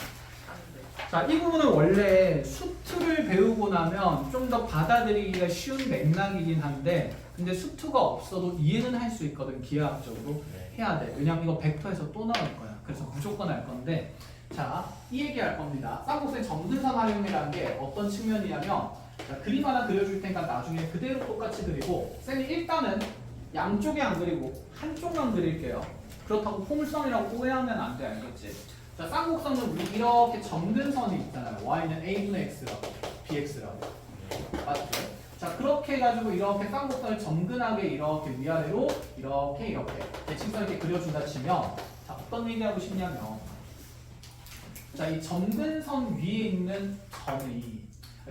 자, 이 부분은 원래 수투를 배우고 나면 좀 더 받아들이기가 쉬운 맥락이긴 한데 근데 수투가 없어도 이해는 할 수 있거든. 기하학적으로 네. 해야 돼. 왜냐면 이거 벡터에서 또 나올 거야. 그래서 무조건 할 건데 자, 이 얘기 할 겁니다. 쌍곡의 점근선 활용이라는 게 어떤 측면이냐면 자, 그림 하나 그려줄 테니까 나중에 그대로 똑같이 그리고 쌤이 일단은 양쪽에 안 그리고 한쪽만 그릴게요. 그렇다고 포물선이라고 오해하면 안 돼. 알겠지? 자, 쌍곡선은 우리 이렇게 점근선이 있잖아요. y는 a분의 x라고 bx라고 맞죠? 자, 그렇게 해가지고 이렇게 쌍곡선을 점근하게 이렇게 위아래로 이렇게 대칭선 이렇게 그려준다 치면 자, 어떤 얘기하고 싶냐면 자, 이 점근선 위에 있는 점이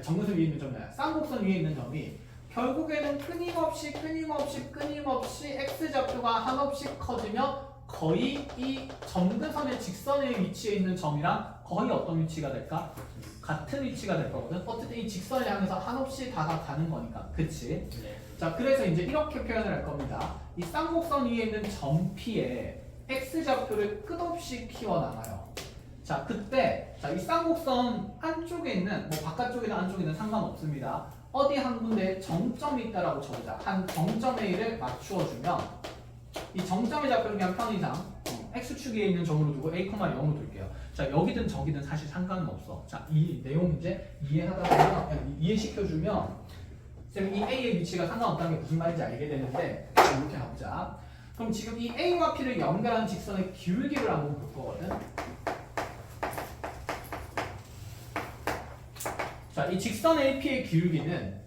점근선 위에 있는 점이 아니라 쌍곡선 위에 있는 점이 결국에는 끊임없이 x좌표가 한없이 커지면 거의 이 점근선의 직선의 위치에 있는 점이랑 거의 어떤 위치가 될까? 같은 위치가 될 거거든. 어쨌든 이 직선을 향해서 한없이 다가가는 거니까. 그치? 네. 자, 그래서 이제 이렇게 표현을 할 겁니다. 이 쌍곡선 위에 있는 점 P에 x좌표를 끝없이 키워나가요. 자, 그때 이 쌍곡선 안쪽에 있는 뭐 바깥쪽이든 안쪽이든 상관없습니다. 어디 한 군데에 정점이 있다라고 쳐보자. 한 정점 A를 맞추어주면 이 정점의 좌표를 그냥 편의상 x축 위에 있는 점으로 두고 a, 0으로 둘게요. 자, 여기든 저기든 사실 상관은 없어. 자, 이 내용 이제 이해하다 보면 그냥 이해시켜주면 쌤 이 A의 위치가 상관없다는 게 무슨 말인지 알게 되는데 이렇게 가보자. 그럼 지금 이 A와 P를 연결하는 직선의 기울기를 한번 볼 거거든. 자, 이 직선 AP의 기울기는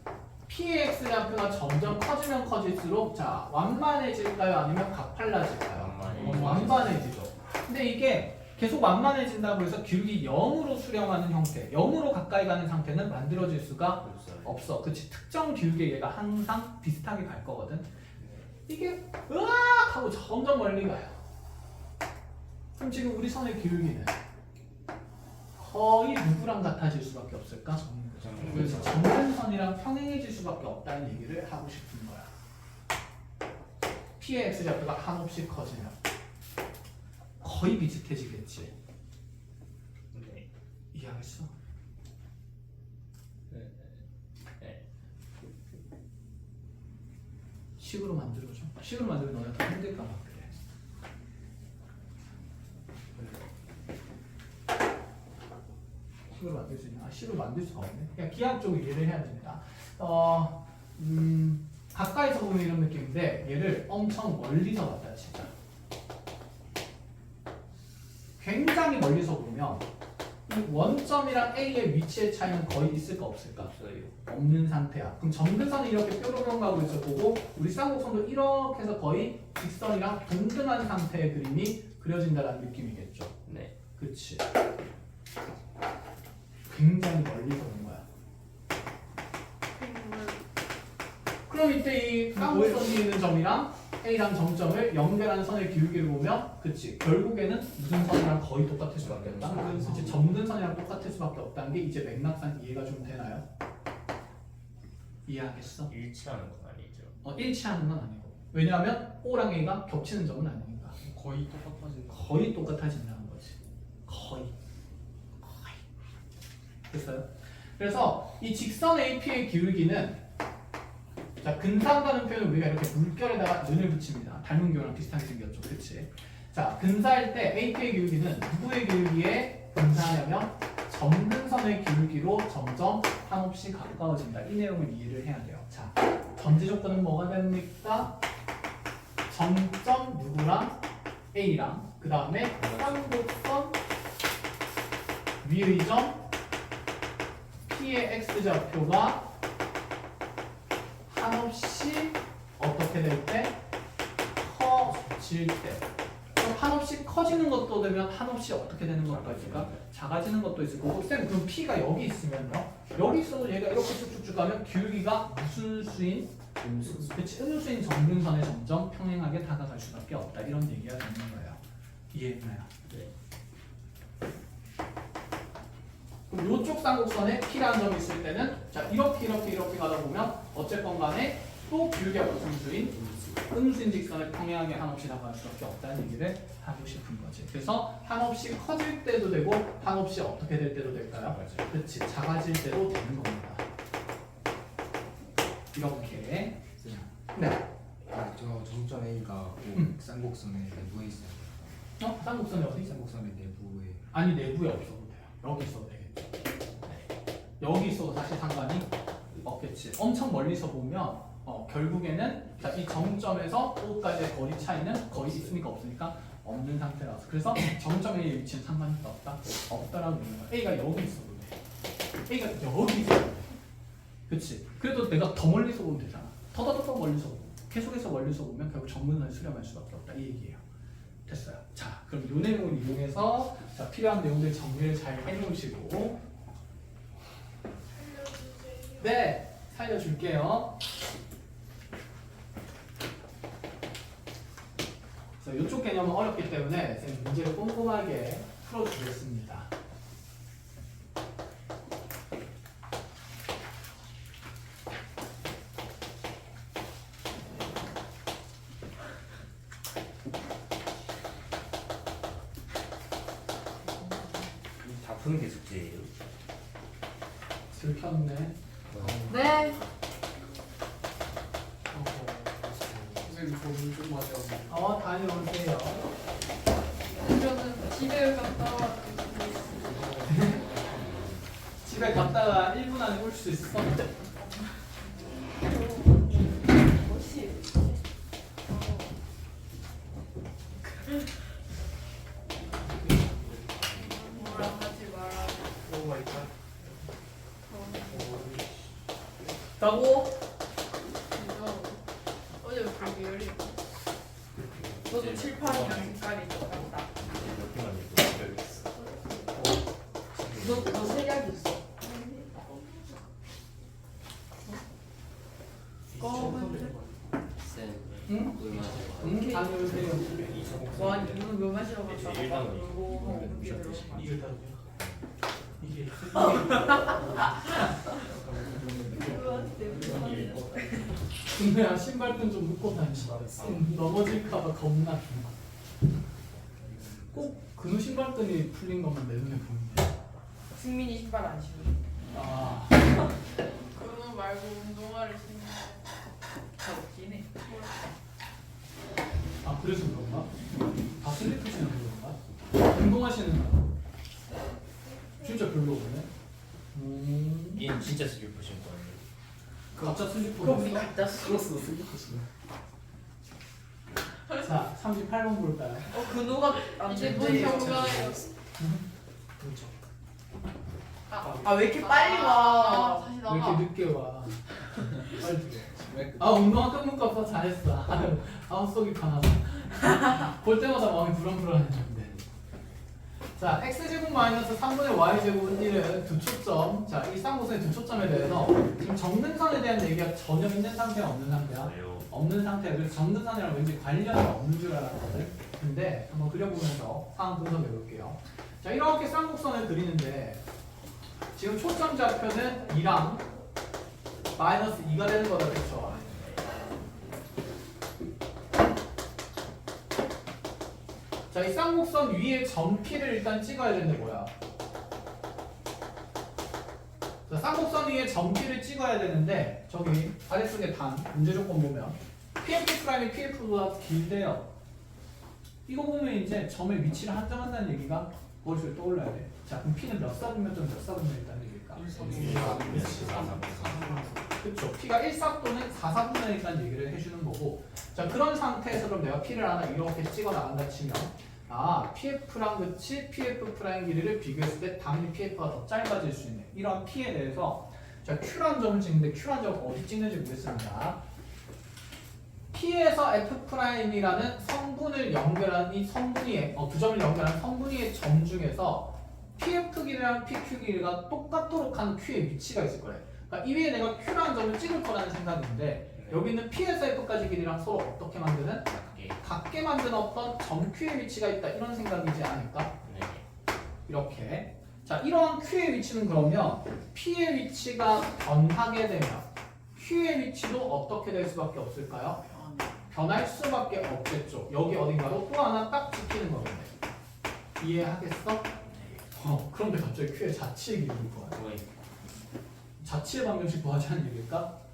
P의 x좌표가 점점 커지면 커질수록 자, 완만해질까요? 아니면 가팔라질까요? 완만해지죠. 근데 이게 계속 완만해진다고 해서 기울기 0으로 수렴하는 형태, 0으로 가까이 가는 상태는 만들어질 수가 없어. 그치? 특정 기울기에 얘가 항상 비슷하게 갈 거거든. 이게 으악 하고 점점 멀리 가요. 그럼 지금 우리 선의 기울기는 거의 누구랑 같아질 수밖에 없을까? 그래서 점근선이랑 평행해질 수밖에 없다는 얘기를 하고 싶은 거야. P의 x좌표가 한없이 커지면 거의 비슷해지겠지. 네. 이해하겠어? 네. 식으로 만들어줘. 식으로 만들면 너네 더 힘들까 봐 그래. 식으로 만들 수 있나? 식으로 만들 수가 없네. 그냥 기하학적으로 이해를 해야 됩니다. 가까이서 보면 이런 느낌인데 얘를 엄청 멀리서 갖다 치자. 굉장히 멀리서 보면 이 원점이랑 A의 위치의 차이는 거의 있을까 없을까? 없어요. 없는 상태야. 그럼 점근선이 이렇게 뾰로롱 가고 있을 거고 우리 쌍곡선도 이렇게 해서 거의 직선이랑 동등한 상태의 그림이 그려진다는 느낌이겠죠. 네. 그치? 굉장히 멀리서 본 거야. 그럼 이때 이 쌍곡선 위에 있는 점이랑 A랑 점점을 연결하는 선의 기울기를 보면 그치? 결국에는 무슨 선이랑 거의 똑같을 수밖에 없다. 그치? 점근선이랑 똑같을 수밖에 없다는 게 이제 맥락상 이해가 좀 되나요? 이해하겠어? 일치하는 건 아니죠. 일치하는 건 아니고 왜냐하면 O랑 A가 겹치는 점은 아니니까 거의 똑같아진다. 거의 똑같아진다는 거지. 거의 됐어요? 그래서 이 직선 AP의 기울기는 자, 근사한다는 표현을 우리가 이렇게 물결에다가 눈을 붙입니다. 닮은 교랑 비슷하게 생겼죠. 그치? 자, 근사할 때 AP의 기울기는 누구의 기울기에 근사하냐면 점근선의 기울기로 점점 한없이 가까워진다. 이 내용을 이해를 해야 돼요. 자, 전제 조건은 뭐가 됩니까? 점점 누구랑 A랑 그 다음에 쌍곡선 위의 점 P의 x좌표가 한없이 어떻게 될 때? 커질 때. 그럼 한없이 커지는 것도 되면 한없이 어떻게 되는 것도 있을까? 작아지는 것도 있을 거고 쌤 그럼 P가 여기 있으면요? 여기 있어도 얘가 이렇게 쭉쭉쭉 가면 기울기가 무슨 수인? 그치? 음수인 점근선에 점점 평행하게 다가갈 수밖에 없다. 이런 얘기가 되는 거예요. 이해했나요? 네. 그럼 이쪽 쌍곡선에 P라는 점이 있을 때는 자 이렇게 가다 보면 어쨌건 간에 또 기울기가 무슨 수인? 음수인 직선을 평행하게 한없이 다가갈 수밖에 없다는 얘기를 하고 싶은 거지. 그래서 한없이 커질 때도 되고 한없이 어떻게 될 때도 될까요? 맞아요. 그렇지. 작아질 때도 되는 겁니다. 이렇게. 네. 저 점점 A가 쌍곡선의 내부에 있어요. 쌍곡선이 어디? 쌍곡선의 내부에. 아니 내부에 없어도 돼요. 여기 있어도 되겠죠. 여기 있어도 사실 상관이 없겠지. 엄청 멀리서 보면 결국에는 자, 이 정점에서 O까지의 거리 차이는 거의 있으니까 없으니까 없는 상태라서 그래서 정점의 위치는 상관이 없다? 없다라고 보는 거야. A가 여기 있어도 돼. A가 여기 있어도 돼. 그치? 그래도 내가 더 멀리서 보면 되잖아. 더 멀리서 보고 계속해서 멀리서 보면 결국 정근선이 수렴할 수밖에 없다. 이 얘기예요. 됐어요. 자, 그럼 이 내용을 이용해서 자, 필요한 내용들 정리를 잘 해놓으시고 네, 살려줄게요. 그래서 이쪽 개념은 어렵기 때문에 선생님 문제를 꼼꼼하게 풀어주겠습니다. 다 푸는 게 숙제예요. 들켰네. 네. 선생님 저문 좀 맞아요. 다녀오세요. 저는 집에 갔다 왔는데 집에 갔다가 1분 안에 올 수 있어? 뭐라 하지 마라. 오 마이 갓. 가고. 진짜 어제 불교열이 너도 칠판이랑 색깔이 똑같다. 이렇게만 읽고 배우겠어. 너 색깔 있어. 응? 응? 다녀오세요. 와, 이거는 몇 마시러 갔다 이제 일반은 그리고 이게 다르죠. 이게 근데 신발끈 좀 묶고 다니시라 그랬어. 넘어질까봐 겁나. 꼭 근우 신발끈이 풀린 것만 내 눈에 보이네. 승민이 신발 안 신어. 아, 그거 말고 운동화를 신는 다 없긴 해. 아 그래서 그런가? 다 슬리퍼 신는 그런가? 운동하시는 거 진짜 별로네. 얘는 진짜 슬리퍼 신고 왔네. 가짜 슬리퍼. 그럼 우리 가짜 쓰. 크로스 슬리퍼 신어. 자, 38번 볼까요? 근호가 안 이제 뭐 된대. 경과예요. 그렇죠. 아, 왜 이렇게 빨리 와? 다시 왜 나가. 이렇게 늦게 와? 빨리 들어. 아 운동화 끊는 거 없어 잘했어. 아우 속이 편하다. 볼 때마다 마음이 불안불안해지는데. 자 x제곱 마이너스 3분의 y제곱은 1은 두 초점. 자 이 쌍곡선의 두 초점에 대해서 지금 정근선에 대한 얘기가 전혀 있는 상태야 없는 상태야? 왜요? 없는 상태야. 그래서 정근선이랑 왠지 관련이 없는 줄 알았거든. 근데 한번 그려보면서 상황 분석해 볼게요. 자 이렇게 쌍곡선을 그리는데 지금 초점 좌표는 2랑 마이너스 2가 되는 거다, 그렇죠? 자, 이 쌍곡선 위에 점 P를 일단 찍어야 되는데 뭐야? 자, 쌍곡선 위에 점 P를 찍어야 되는데 저기 아래쪽에 단 문제 조건 보면 PF' PF보다 길대요. 이거 보면 이제 점의 위치를 한정한다는 얘기가 머릿속에 떠올라야 돼. 자, 그럼 P는 몇 사분면 몇 사분면 있다는 얘기일까? 그렇죠. P가 1사또는 4사분면에 있다는 얘기를 해주는 거고, 자 그런 상태에서 그럼 내가 P를 하나 이렇게 찍어 나간다 치면 PF랑 같이 PF 프라임 길이를 비교했을 때 당연히 PF가 더 짧아질 수 있는 이런 P에 대해서 자 Q라는 점을 찍는데 Q라는 점을 어디 찍는지 보겠습니다. P에서 F 프라임이라는 성분을 연결한 이 성분위의 두 점을 연결한 성분위의 점 중에서 PF 길이랑 PQ 길이가 똑같도록 한 Q의 위치가 있을 거래. 그러니까 이 위에 내가 Q라는 점을 찍을 거라는 생각인데 여기는 P에서 F까지 길이랑 서로 어떻게 만드는? 같게 만드는 어떤 점 Q의 위치가 있다 이런 생각이지 않을까? 네. 이렇게 자 이러한 Q의 위치는 그러면 P의 위치가 변하게 되면 Q의 위치도 어떻게 될 수밖에 없을까요? 변할 수밖에 없겠죠. 여기 어딘가로 또 하나 딱 찍히는 거겠네. 이해하겠어? 그런데 갑자기 Q의 자치의 길이를 구하자. 자치의 방정식 구하자는 얘기일까?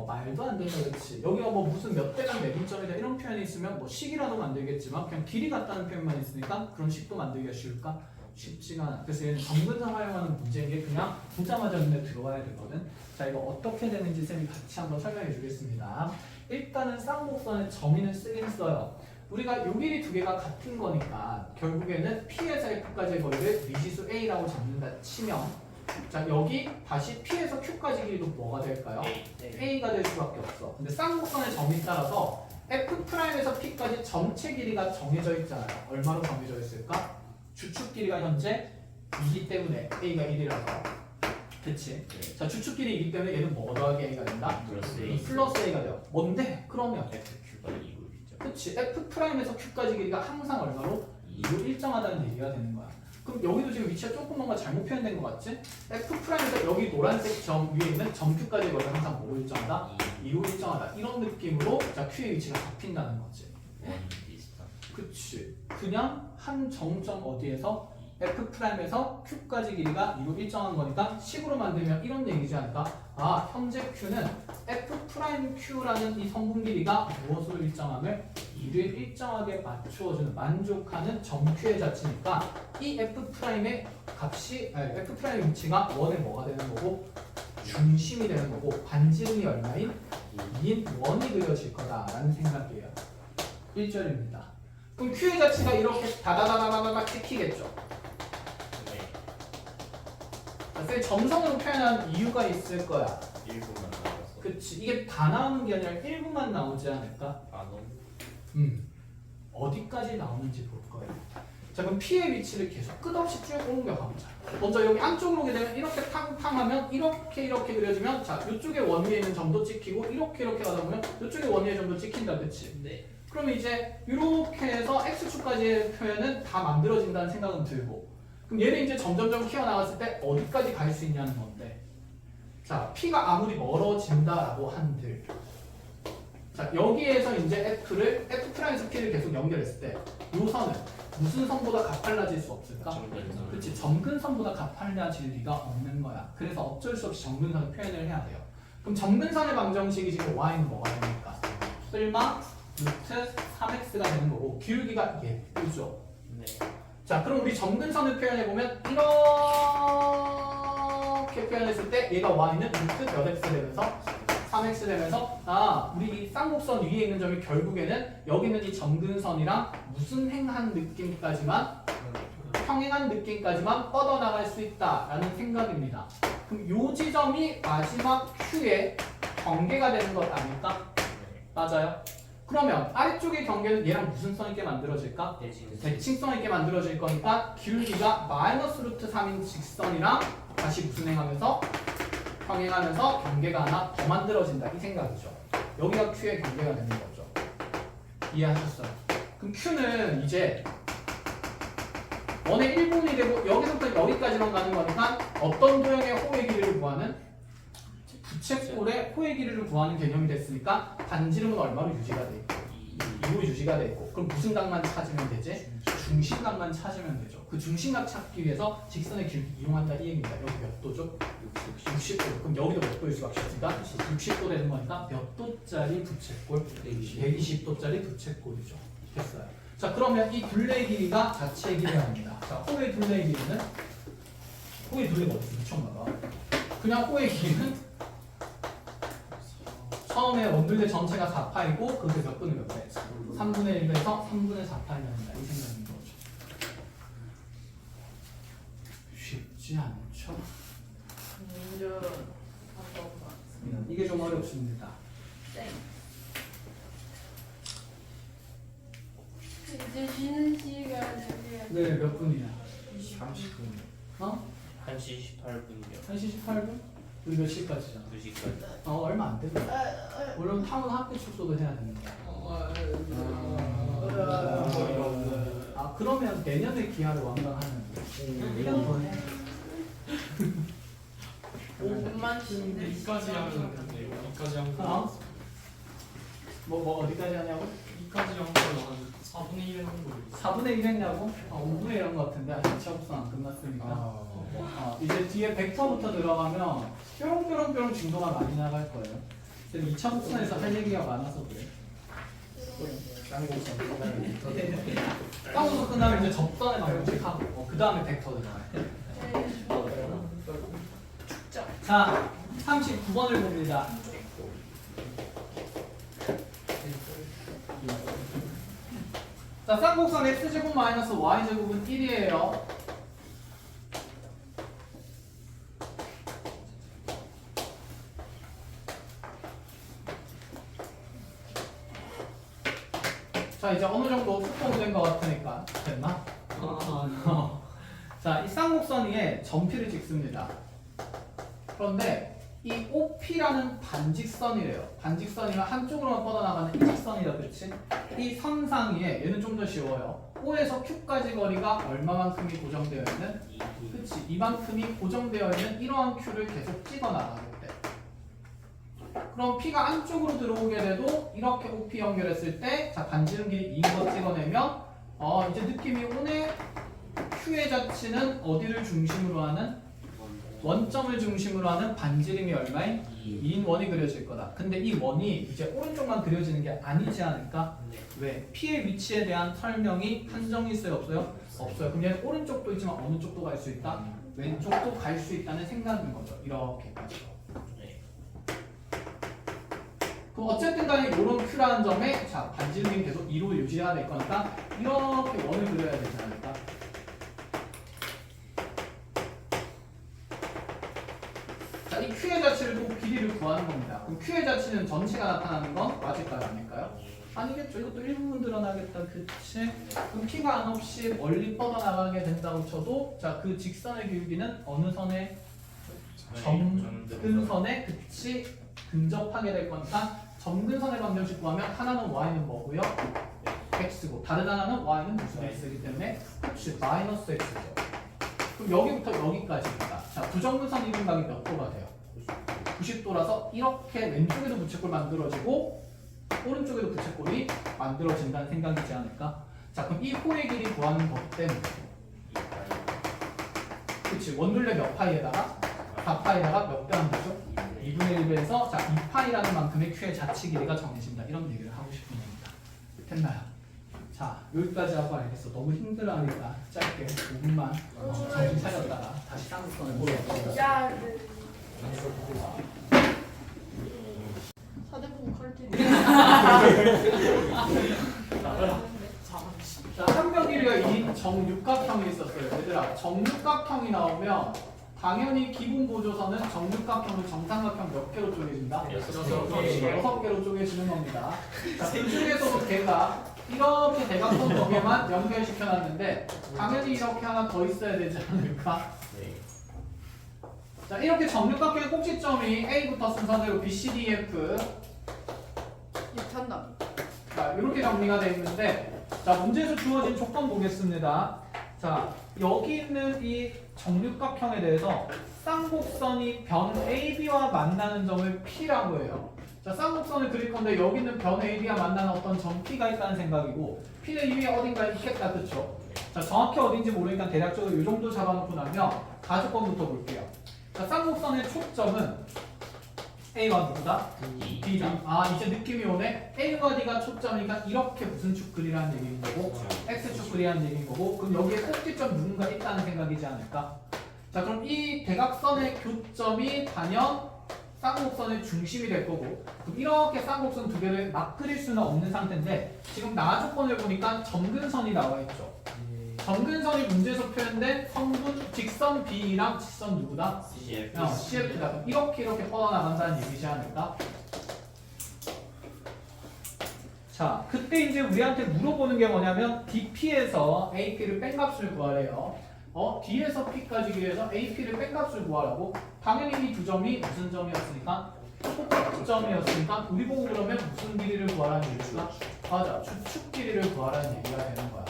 말도 안 된다, 그렇지. 여기가 뭐 무슨 몇 대간 매분점이다 이런 표현이 있으면 뭐 식이라도 만들겠지만 그냥 길이 같다는 표현만 있으니까 그런 식도 만들기가 쉬울까? 쉽지가 않아. 그래서 얘는 정근상 활용하는 문제인 게 그냥 보자마자 눈에 들어와야 되거든. 자 이거 어떻게 되는지 쌤이 같이 한번 설명해 주겠습니다. 일단은 쌍곡선의 점인을 쓰긴 써요. 우리가 요 길이 두 개가 같은 거니까 결국에는 P에서 F까지의 거리를 미지수 A라고 잡는다 치면 자 여기 다시 P에서 Q까지 길이도 뭐가 될까요? A가 될 수밖에 없어. 근데 쌍곡선의 점이 따라서 F'에서 P까지 전체 길이가 정해져 있잖아요. 얼마로 정해져 있을까? 주축 길이가 현재 2기 때문에 A가 1이라서 그치? 네. 자 주축끼리이기 때문에 얘는 뭐 더하기 a가 된다? 플러스 A 플러스 a가 돼요. 뭔데? 그러면 FQ가 2고 1점. 그치? F'에서 Q까지 길이가 항상 얼마로? 2로 일정하다는 얘기가 되는 거야. 그럼 여기도 지금 위치가 조금 뭔가 잘못 표현된 것 같지? F'에서 여기 노란색 점 위에 있는 점 Q까지 거리가 항상 뭐로 일정하다? 2로 일정하다. 이런 느낌으로 자 Q의 위치가 잡힌다는 거지. 원이 비슷한. 그치? 그냥 한 정점 어디에서 F'에서 Q까지 길이가 2로 일정한 거니까 식으로 만들면 이런 얘기지 않을까? 아, 현재 Q는 F'Q라는 이 성분 길이가 무엇으로 일정함을 2를 일정하게 맞추어주는 만족하는 점 Q의 자체니까 이 F'의 값이 F'의 위치가 원의 뭐가 되는 거고 중심이 되는 거고 반지름이 얼마인 2인 원이 그려질 거다라는 생각이에요. 1절입니다. 그럼 Q의 자체가 이렇게 다다다다다다 찍히겠죠. 네. 자, 점선으로 표현한 이유가 있을 거야. 1분만 나와서. 그치. 이게 다 나오는 게 아니라 일부만 나오지 않을까? 만원. 어디까지 나오는지 볼 거예요. 자, 그럼 P의 위치를 계속 끝없이 쭉 옮겨가보자. 먼저 여기 안쪽으로 오게 되면 이렇게 탕탕하면 이렇게 그려지면 자, 이쪽에 원 위에 있는 점도 찍히고 이렇게 가다 보면 이쪽에 원 위에 점도 찍힌다. 그치? 네. 그럼 이제 이렇게 해서 X축까지의 표현은 다 만들어진다는 생각은 들고 그럼 얘를 이제 점점점 키워나갔을 때 어디까지 갈 수 있냐는 건데 자, P가 아무리 멀어진다라고 한들 자, 여기에서 이제 F'에서 P를 계속 연결했을 때 이 선은 무슨 선보다 가팔라질 수 없을까? 점근선. 그렇지, 점근선보다 가팔라질 리가 없는 거야. 그래서 어쩔 수 없이 점근선을 표현을 해야 돼요. 그럼 점근선의 방정식이 지금 y는 뭐가 됩니까? 쓸마 루트 3x가 되는 거고 기울기가 예쁘죠? 네. 자, 그럼 우리 점근선을 표현해보면 이렇게 표현했을 때 얘가 y는 루트 몇 x 되면서 3x 되면서 아, 우리 이 쌍곡선 위에 있는 점이 결국에는 여기 있는 이 점근선이랑 무슨 행한 느낌까지만 평행한 느낌까지만 뻗어나갈 수 있다라는 생각입니다. 그럼 이 지점이 마지막 Q의 경계가 되는 것 아닐까? 네. 맞아요. 그러면 아래쪽의 경계는 얘랑 무슨 선 있게 만들어질까? 대칭성 있게 만들어질 거니까 기울기가 마이너스 루트 3인 직선이랑 다시 무슨 행하면서? 평행하면서 경계가 하나 더 만들어진다 이 생각이죠. 여기가 Q의 경계가 되는 거죠. 이해하셨어요? 그럼 Q는 이제 원의 1분이 되고 여기서부터 여기까지만 가는 거니까 어떤 도형의 호의 길이를 구하는? 부채꼴의 호의 길이를 구하는 개념이 됐으니까 반지름은 얼마로 유지가 돼 있고 2로 유지가 돼 있고 그럼 무슨 각만 찾으면 되지? 중심각만 찾으면 되죠. 그 중심각 찾기 위해서 직선의 길이 이용한다 이 얘기입니다. 여기 몇 도죠? 60도. 그럼 여기도 몇 도일 수밖에 없으니까 60도 되는 거니까 몇 도짜리 부채꼴? 120도짜리 부채꼴이죠. 됐어요. 자, 그러면 이 둘레의 길이가 자체의 길이랍니다. 자, 호의 둘레의 길이는 호의 둘레가 어디 미쳤나봐. 그냥 호의 길이는 처음에 원둘레 전체가 4파이고 그게 몇 분의 몇 배? 3분의 1에서 3분의 4파이 나온다 이 생각인 거죠. 쉽지 않죠? 완전 이게 좀 어렵습니다. 이제 쉬는 시간에 네, 몇 분이야? 30분. 어? 1시 18분이요. 1시 18분? 우리 몇 시까지잖아? 2시까지. 얼마 안 되네. 물론 타운 학교 축소도 해야 됩니다. 아, 그러면 내년에 기하를 완강하면 1년 더 해. 5분만 쉬는데 이까지 하면 되는데 이까지 한 거. 어? 뭐 어디까지 하냐고? 이까지 한 거는 한 4분의 1 하는 거예요. 4분의 1 했냐고? 5분의 1 한 것 같은데 아직 취업선 안 끝났으니까. 이제 뒤에 벡터부터 들어가면 뾰롱뾰롱 진도가 많이 나갈 거예요. 근데 2차 복선에서 할 얘기가 많아서 그래. 쌍곡선 끝나면 쌍곡선 끝나면 이제 접선의 방정식하고 그 다음에 벡터 들어가요. 자, 39번을 봅니다. 자, 쌍곡선 x제곱 마이너스 y제곱은 1이에요. 자, 이제 어느 정도 숙고된 것 같으니까 됐나? 자, 이 쌍곡선 위에 점피를 찍습니다. 그런데 이 OP라는 반직선이래요. 반직선이면 한쪽으로만 뻗어나가는 이 직선이다, 그렇지? 이 선 사이에 얘는 좀 더 쉬워요. O에서 Q까지 거리가 얼마만큼이 고정되어 있는? 그치, 이만큼이 고정되어 있는 이러한 Q를 계속 찍어 나가겠대. 그럼 P가 안쪽으로 들어오게 돼도 이렇게 OP 연결했을 때, 자, 반지름 길이 2인 거 찍어내면 이제 느낌이 오네. Q의 자치는 어디를 중심으로 하는? 원점을 중심으로 하는 반지름이 얼마인? 2인 원이 그려질 거다. 근데 이 원이 이제 오른쪽만 그려지는 게 아니지 않을까? 왜? P의 위치에 대한 설명이 한정이 있어요? 없어요? 없어요. 그럼 얘는 오른쪽도 있지만 어느 쪽도 갈 수 있다? 왼쪽도 갈 수 있다는 생각인 거죠. 이렇게까지. 그럼 어쨌든 간에 이런 Q라는 점에 자, 반지름이 계속 2로 유지가 될 거니까 이렇게 원을 그려야 되지 않을까? 자, 이 Q의 자치를 두고 길이를 구하는 겁니다. 그럼 Q의 자치는 전체가 나타나는 건 맞을까요? 아닐까요? 아니겠죠. 이것도 일부분 드러나겠다. 그치? 그럼 P가 한없이 멀리 뻗어나가게 된다고 쳐도 자, 그 직선의 기울기는 어느 선에? 점근선에 그치? 근접하게 될 거니까 점근선의 방정식 구하면 하나는 y는 뭐고요? x고 다른 하나는 y는 무슨 x이기 때문에 그치? 마이너스 x죠. 그럼 여기부터 여기까지입니다. 자, 부정근선 이분각이 몇 도가 돼요? 90도라서 이렇게 왼쪽에도 부채꼴 만들어지고 오른쪽에도 부채꼴이 만들어진다는 생각이지 않을까? 자, 그럼 이 호의 길이 구하는 것 때문에 그치? 원둘레 몇 파이에다가 4파이에다가 몇 배 하는 거죠? 2분의 1배에서 자 2파이라는 만큼의 Q의 자치 길이가 정해진다. 이런 얘기를 하고 싶은 겁니다. 됐나요? 자, 여기까지 하고 알겠어. 너무 힘들어하니까 짧게 5분만 정신 차렸다가 다시 쌍꺼풀을 보여요. 야, 사대분 컬티. 자, 한변 길이가 2인 정육각형이 있었어요. 얘들아, 정육각형이 나오면 당연히 기본 보조선은 정육각형으로 정삼각형 몇 개로 쪼개진다? 6개로 쪼개지는 겁니다. 자, 그 중에서도 걔가 이렇게 대각선 두 개만 연결시켜놨는데 당연히 이렇게 하나 더 있어야 되지 않을까? 자, 이렇게 정육각형의 꼭지점이 A부터 순서대로 B, C, D, E, F 육탄다. 자, 이렇게 정리가 되어 있는데 자, 문제에서 주어진 조건 보겠습니다. 자, 여기 있는 이 정육각형에 대해서 쌍곡선이 변 AB와 만나는 점을 P라고 해요. 자, 쌍곡선을 그릴 건데 여기 있는 변 AB와 만나는 어떤 점 P가 있다는 생각이고 P는 이 위에 어딘가에 있겠다, 그쵸? 자, 정확히 어딘지 모르니까 대략적으로 이 정도 잡아놓고 나면 가조건부터 볼게요. 자, 쌍곡선의 초점은 A와 누구다? B다. 아, 이제 느낌이 오네. A와 D가 초점이니까 이렇게 무슨 축 그리라는 얘기인 거고 X축 그리라는 얘기인 거고 그럼 여기에 꼭지점 누군가 있다는 생각이지 않을까? 자, 그럼 이 대각선의 교점이 단연 쌍곡선의 중심이 될 거고 그럼 이렇게 쌍곡선 두 개를 막 그릴 수는 없는 상태인데 지금 나 조건을 보니까 점근선이 나와 있죠. 점근선이 문제에서 표현된 성분 직선 B랑 직선 누구다? CF다. 그럼 이렇게 뻗어나간다는 얘기지 않을까? 자, 그때 이제 우리한테 물어보는 게 뭐냐면 DP에서 AP를 뺀 값을 구하래요. D에서 P까지 길이에서 AP를 뺀 값을 구하라고. 당연히 이 두 점이 무슨 점이었으니까? 초점이었으니까 우리 보고 그러면 무슨 길이를 구하라는 얘기일까? 맞아, 주축 길이를 구하라는 얘기가 되는 거야.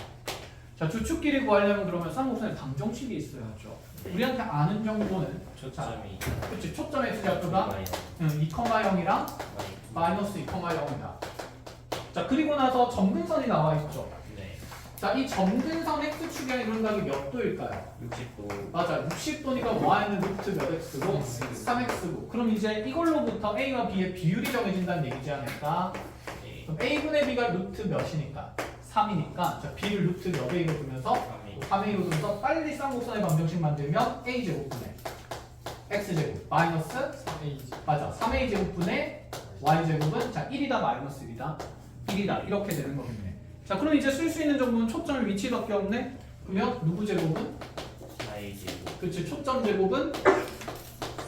자, 주축 길이 구하려면 그러면 쌍곡선에 방정식이 있어야죠. 우리한테 아는 정도는 초점이 그치, 초점 X좌표가 2,0이랑 마이너스 2,0이다. 자, 그리고 나서 점근선이 나와 있죠. 네. 자, 이 점근선 X축의 이론각이 몇 도일까요? 60도 맞아, 60도니까 Y는 루트 몇 X고 3X고 그럼 이제 이걸로부터 A와 B의 비율이 정해진다는 얘기지 않을까? 네. 그럼 A분의 B가 루트 몇이니까? 3이니까 자, B를 루트 몇 A로 두면서 3A로 두면서 빨리 쌍곡선의 방정식 만들면 A제곱분의 X제곱 마이너스 3A지. 맞아 3A제곱분의 Y제곱은 자 1이다 마이너스 1이다 1이다 이렇게 되는 거겠네. 자, 그럼 이제 쓸 수 있는 정보는 초점의 위치밖에 없네. 그러면 누구 제곱은? 4A제곱 그렇지, 초점 제곱은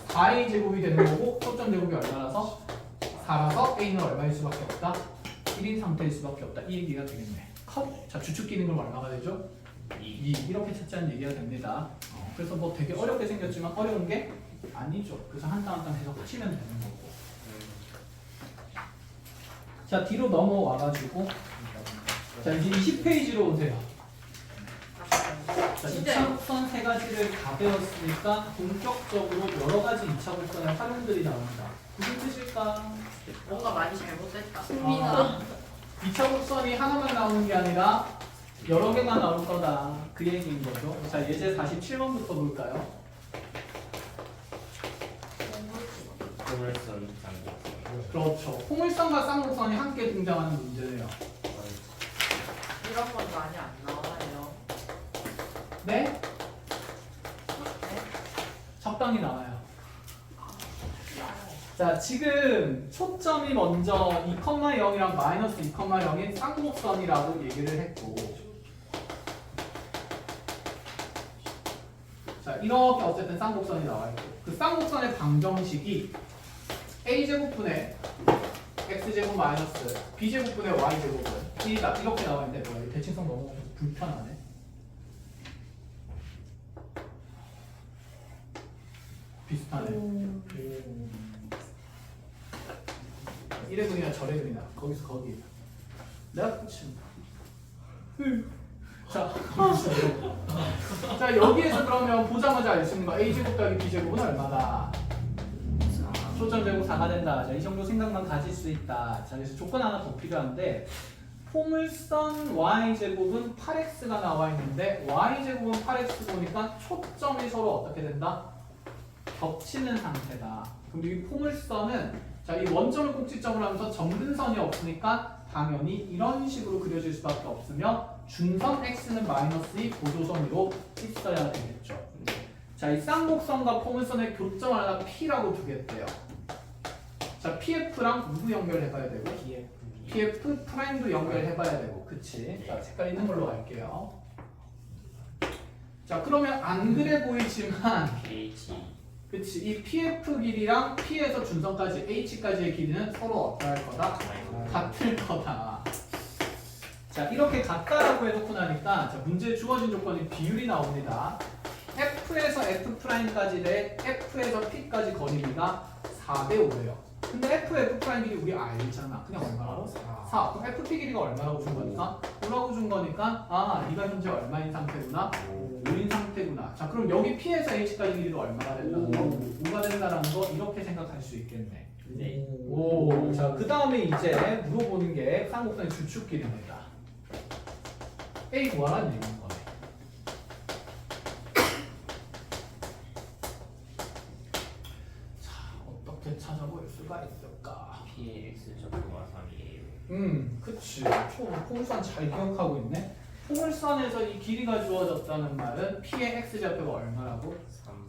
4A 제곱이 되는 거고 초점 제곱이 얼마라서? 4라서 A는 얼마일 수밖에 없다? 1인 상태일 수밖에 없다. 이 얘기가 되겠네. 컷. 자, 주축 끼는 건 얼마가 되죠? 2. 이렇게 찾자는 얘기가 됩니다. 그래서 뭐 되게 어렵게 생겼지만 어려운 게 아니죠. 그래서 한 땀 한 땀 계속 치면 되는 거고. 자, 뒤로 넘어와가지고 자, 이제 20페이지로 오세요. 자, 진짜 2차 곡선 세 가지를 다 배웠으니까 본격적으로 여러 가지 2차 곡선의 활용들이 나옵니다. 무슨 뜻일까? 뭔가 많이 잘못됐다. 아, 2차 곡선이 하나만 나오는 게 아니라 여러 개가 나올 거다. 그 얘기인 거죠. 자, 예제 47번부터 볼까요? 포물선 쌍곡선. 그렇죠. 포물선과 쌍곡선이 함께 등장하는 문제네요. 이런 건 많이 안 나와요. 네? 적당히 나와요. 자, 지금 초점이 먼저 2,0이랑 마이너스 2,0인 쌍곡선이라고 얘기를 했고, 자, 이렇게 어쨌든 쌍곡선이 나와 있고, 그 쌍곡선의 방정식이 a제곱분의 x제곱 마이너스 b제곱분의 y제곱은 1이다. 이렇게 나와 있는데 뭐야? 이 대칭성 너무 불편하네. 비슷하네. 이래 그리나 저래 그리나 거기서 거기. 내가 붙인다. 자, 자 여기에서 그러면 보자마자 알 수 있는 거 a제곱 더하기 b제곱은 얼마다? 초점 제곱 4가 된다. 자, 이 정도 생각만 가질 수 있다. 자, 그래서 조건 하나 더 필요한데 포물선 y제곱은 8x가 나와 있는데 y제곱은 8x 보니까 초점이 서로 어떻게 된다? 겹치는 상태다. 그럼 이 포물선은 자, 이 원점을 꼭지점으로 하면서 점근선이 없으니까 당연히 이런 식으로 그려질 수밖에 없으며 중선 x는 마이너스 2 보조선으로 있어야 되겠죠. 자, 이 쌍곡선과 포물선의 교점을 하나 P라고 두겠대요. 자, PF랑 누구 연결해봐야 되고? PF 프라임도 연결해봐야 되고, 그치? 자, 색깔 있는 걸로 갈게요. 자, 그러면 안 그래 보이지만, PH. 그치? 이 PF 길이랑 P에서 준선까지 H까지의 길이는 서로 어떠할 거다? 같을 거다. 자, 이렇게 같다라고 해놓고 나니까 자, 문제에 주어진 조건이 비율이 나옵니다. F에서 F'까지 대 F에서 P까지 거리가 4대 5예요. 근데 F, F' 길이 우리 알잖아. 그냥 얼마라고? 4. 그럼 FP 길이가 얼마라고 준 거니까? 5라고 준 거니까 아, 네가 현재 얼마인 상태구나? 5인 상태구나. 자, 그럼 여기 P에서 H까지 길이도 얼마가 된다는 거? 5가 된다는 거 이렇게 생각할 수 있겠네. 네. 오, 자, 그 다음에 이제 물어보는 게 쌍곡선의 주축 길이입니다. A 구하라는 얘기인 거네. 자, 어떻게 찾아볼 수가 있을까? PX 적분과 3이에요. 그치. 포물선 잘 기억하고 있네. 포물선에서 이 길이가 주어졌다는 말은 P의 X좌표가 얼마라고?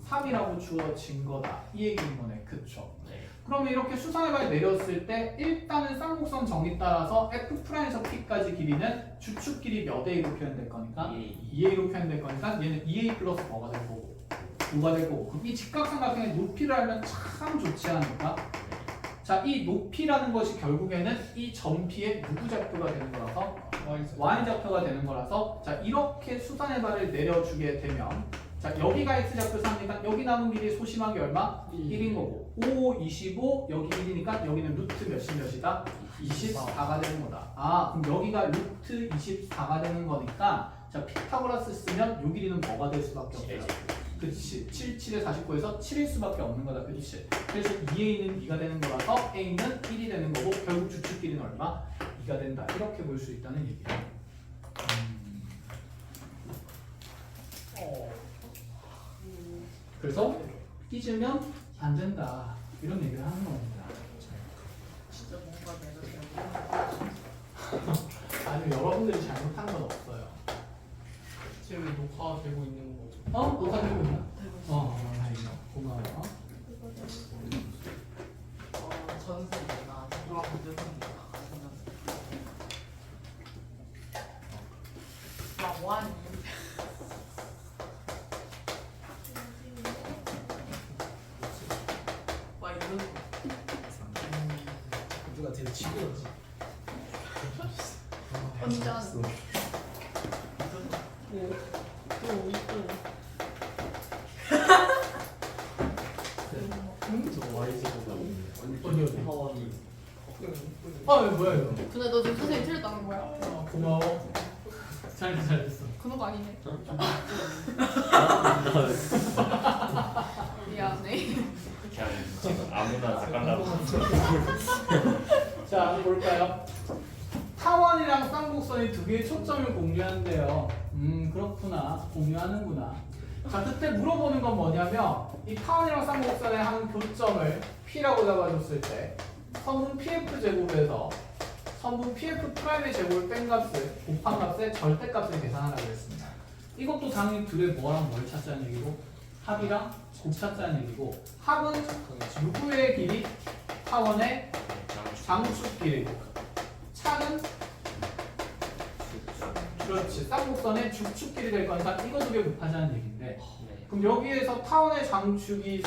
3이라고 주어진 거다. 이 얘기인 거네. 그쵸? 네. 그러면 이렇게 수선해발 내렸을 때 일단은 쌍곡선 정의 따라서 F'에서 P까지 길이는 주축 길이 몇 A로 표현될 거니까? 2A로 표현될 거니까 얘는 2A 플러스 뭐가 될 거고? 5가 될 거고. 그럼 이 직각삼각형의 높이를 알면 참 좋지 않을까? 자, 이 높이라는 것이 결국에는 이 점피의 누구 좌표가 되는 거라서? Y 좌표가 되는 거라서 자, 이렇게 수선해발을 내려주게 되면 자, 여기가 X좌표 3이니까 여기 남은 길이 소심하게 얼마? 1인 거고 5, 25, 여기 1이니까 여기는 루트 몇이다? 24가 되는 거다. 아, 그럼 여기가 루트 24가 되는 거니까 자, 피타고라스 쓰면 요 길이는 뭐가 될 수밖에 없다. 그치. 77에 49에서 7일 수밖에 없는 거다. 그치. 그래서 2A는 2가 되는 거라서 A는 1이 되는 거고 결국 주축 길이는 얼마? 2가 된다. 이렇게 볼 수 있다는 얘기예요. 그래서 삐지면 안 된다. 이런 얘기를 하는 겁니다. 진짜 뭔가 내가 잘못. 아니, 여러분들이 잘못한 건 없어요. 지금 녹화되고 있는 거. 녹화되고 있나? 다행이다. 고마워요. 전세 내가 누가 보내줍니다. 나 뭐하니? 막 이런 거. 누가 되게 치고였지. 완전. 어디? 하원이 아, 왜 뭐야 이거? 근데 너 지금 선생님 틀렸다는 거야? 고마워. 잘했어. 그런 거 아니네. 미안해. 그냥 지금 아무나 닦아달라고. 자, 한번 볼까요? 타원이랑 쌍곡선이 두 개의 초점을 공유한대요. 그렇구나. 공유하는구나. 자, 그때 물어보는 건 뭐냐면 이 타원이랑 쌍곡선의 한 교점을 P라고 잡아줬을 때 선분 PF 제곱에서 선분 PF 프라임의 제곱을 뺀 값을 곱한 값의 절대값을 계산하라고 했습니다. 이것도 당연히 둘의 뭐랑 뭘 찾자는 얘기고 합이랑 곱 찾자는 얘기고 합은 누구의 길이? 타원의 장축 길이고 차는 그렇지 쌍곡선의 죽축 길이 될 거니까 이거 두 개 곱하자는 얘기인데 네. 그럼 여기에서 타원의 장축이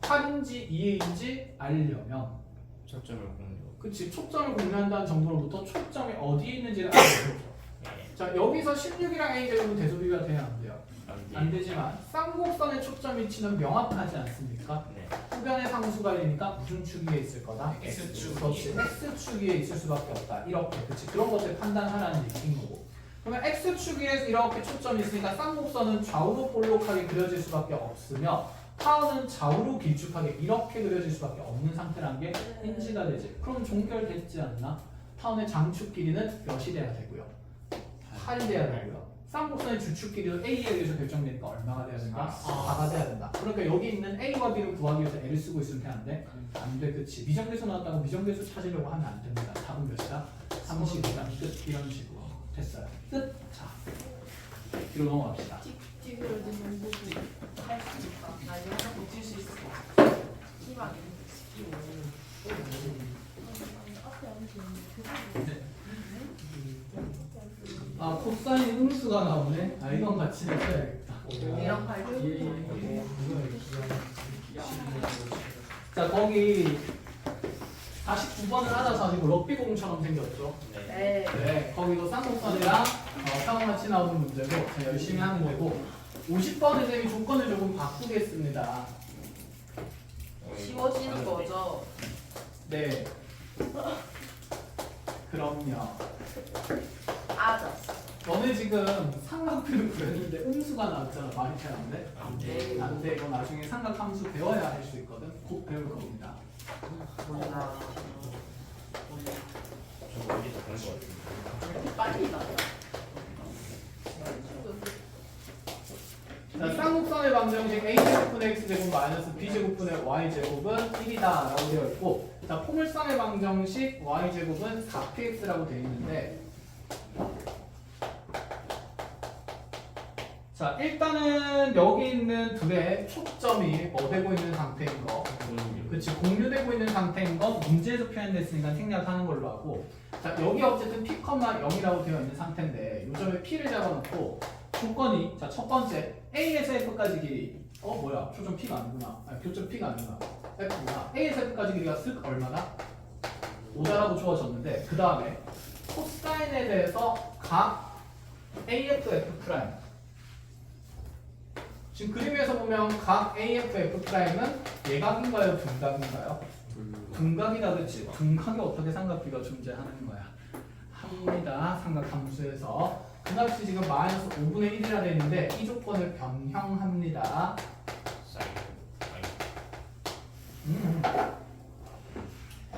8인지 2인지 알려면 초점을 공유. 그치 초점을 공유한다는 정보로부터 초점이 어디에 있는지를 알아야 되죠. 네. 자 여기서 16이랑 A제곱은 대소비가 돼야 안 돼요? 안 안 되지만 쌍곡선의 초점 위치는 명확하지 않습니까? 네. 후변의 상수관이니까 무슨 축 위에 있을 거다? X축. 그렇지 X축 위에 있을 수밖에 없다 이렇게 그치 그런 것들 판단하라는 얘기인 거고 그러면 X축 위에 이렇게 초점이 있으니까 쌍곡선은 좌우로 볼록하게 그려질 수밖에 없으며 타원은 좌우로 길쭉하게 이렇게 그려질 수밖에 없는 상태라는 게 인지가 되지 그럼 종결됐지 않나? 타원의 장축 길이는 몇이 돼야 되고요? 8이 돼야 되고요 쌍곡선의 주축 길이도 A에 의해서 결정되니까 얼마가 돼야 된다? 4가 돼야 된다 그러니까 여기 있는 A와 B를 구하기 위해서 L을 쓰고 있으면 되는데 안 돼, 그치 미정계수 나왔다고 미정계수 찾으려고 하면 안 됩니다 답은 몇이다? 32다 끝 이런 식으로 됐어요 끝! 자 뒤로 넘어갑시다 틱틱을 넣는 부분 할수 있다. 나 이거 하나 고칠 수 있어. 희망이. 앞에 앉으면 아 코사인 음수가 나오네 아 이건 같이 해줘야겠다 이런 발표. 자 거기 49번을 알아서 럭비공처럼 생겼죠 네. 네. 네 거기도 쌍곡선이랑 상호같이 나오는 문제고 자, 열심히 하는 거고 50번은 쌤이 조건을 조금 바꾸겠습니다 쉬워지는 거죠. 네 그럼요 알았어. 너네 지금 삼각표를 그렸는데 음수가 나왔잖아 말이 잘 안 돼? 네. 안 돼. 이거 나중에 삼각함수 배워야 할 수 있거든 곧 배울 겁니다 몰라. 저거 어디서 본 거 같은데. 빨리 나가. 자, 쌍곡선의 방정식 a제곱분의 x제곱 마이너스 b제곱분의 y제곱은 1이다 라고 되어 있고 자, 포물선의 방정식 y제곱은 4px라고 되어 있는데 자 일단은 여기 있는 둘의 초점이 뭐 되고 있는 상태인 거 그치 공유되고 있는 상태인 건 문제에서 표현됐으니까 생략하는 걸로 하고 자 여기 어쨌든 p, 0이라고 되어 있는 상태인데 요점에 p를 잡아놓고 조건이 자 첫 번째 a에서 f까지 길이 뭐야 초점 p가 아니구나 아니 교점 p가 아니구나 f구나 a에서 f까지 길이가 쓱 얼마나? 5다라고 주어졌는데 그 다음에 코사인에 대해서 각 AF, F' 지금 그림에서 보면 각 AF, F'은 예각인가요? 둔각인가요? 둔각이다 그치? 둔각이 어떻게 삼각비가 존재하는 거야? 합니다. 삼각함수에서 그 값이 지금 마이너스 5분의 1이라 되어 있는데 이 조건을 변형합니다.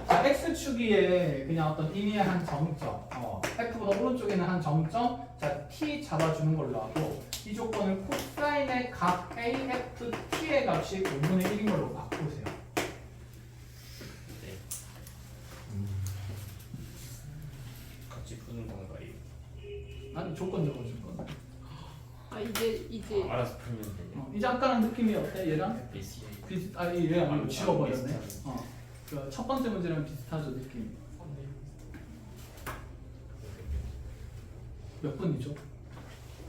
자, X축위에 그냥 어떤 임의의 한 정점 F보다 오른쪽에는 한 정점 자, T 잡아주는 걸로 하고 이 조건을 코사인의 각 AFT의 값이 5분의 1인 걸로 바꾸세요. 네. 같이 푸는 건가요? 아니 조건 적어준 건. 아 이제 알아서 풀면 되냐? 이제 아까랑 느낌이 어때? 얘랑? 비슷해. 아니 얘랑 이거 지워버렸네. 그 첫 번째 문제랑 비슷하죠 느낌. 몇 분이죠?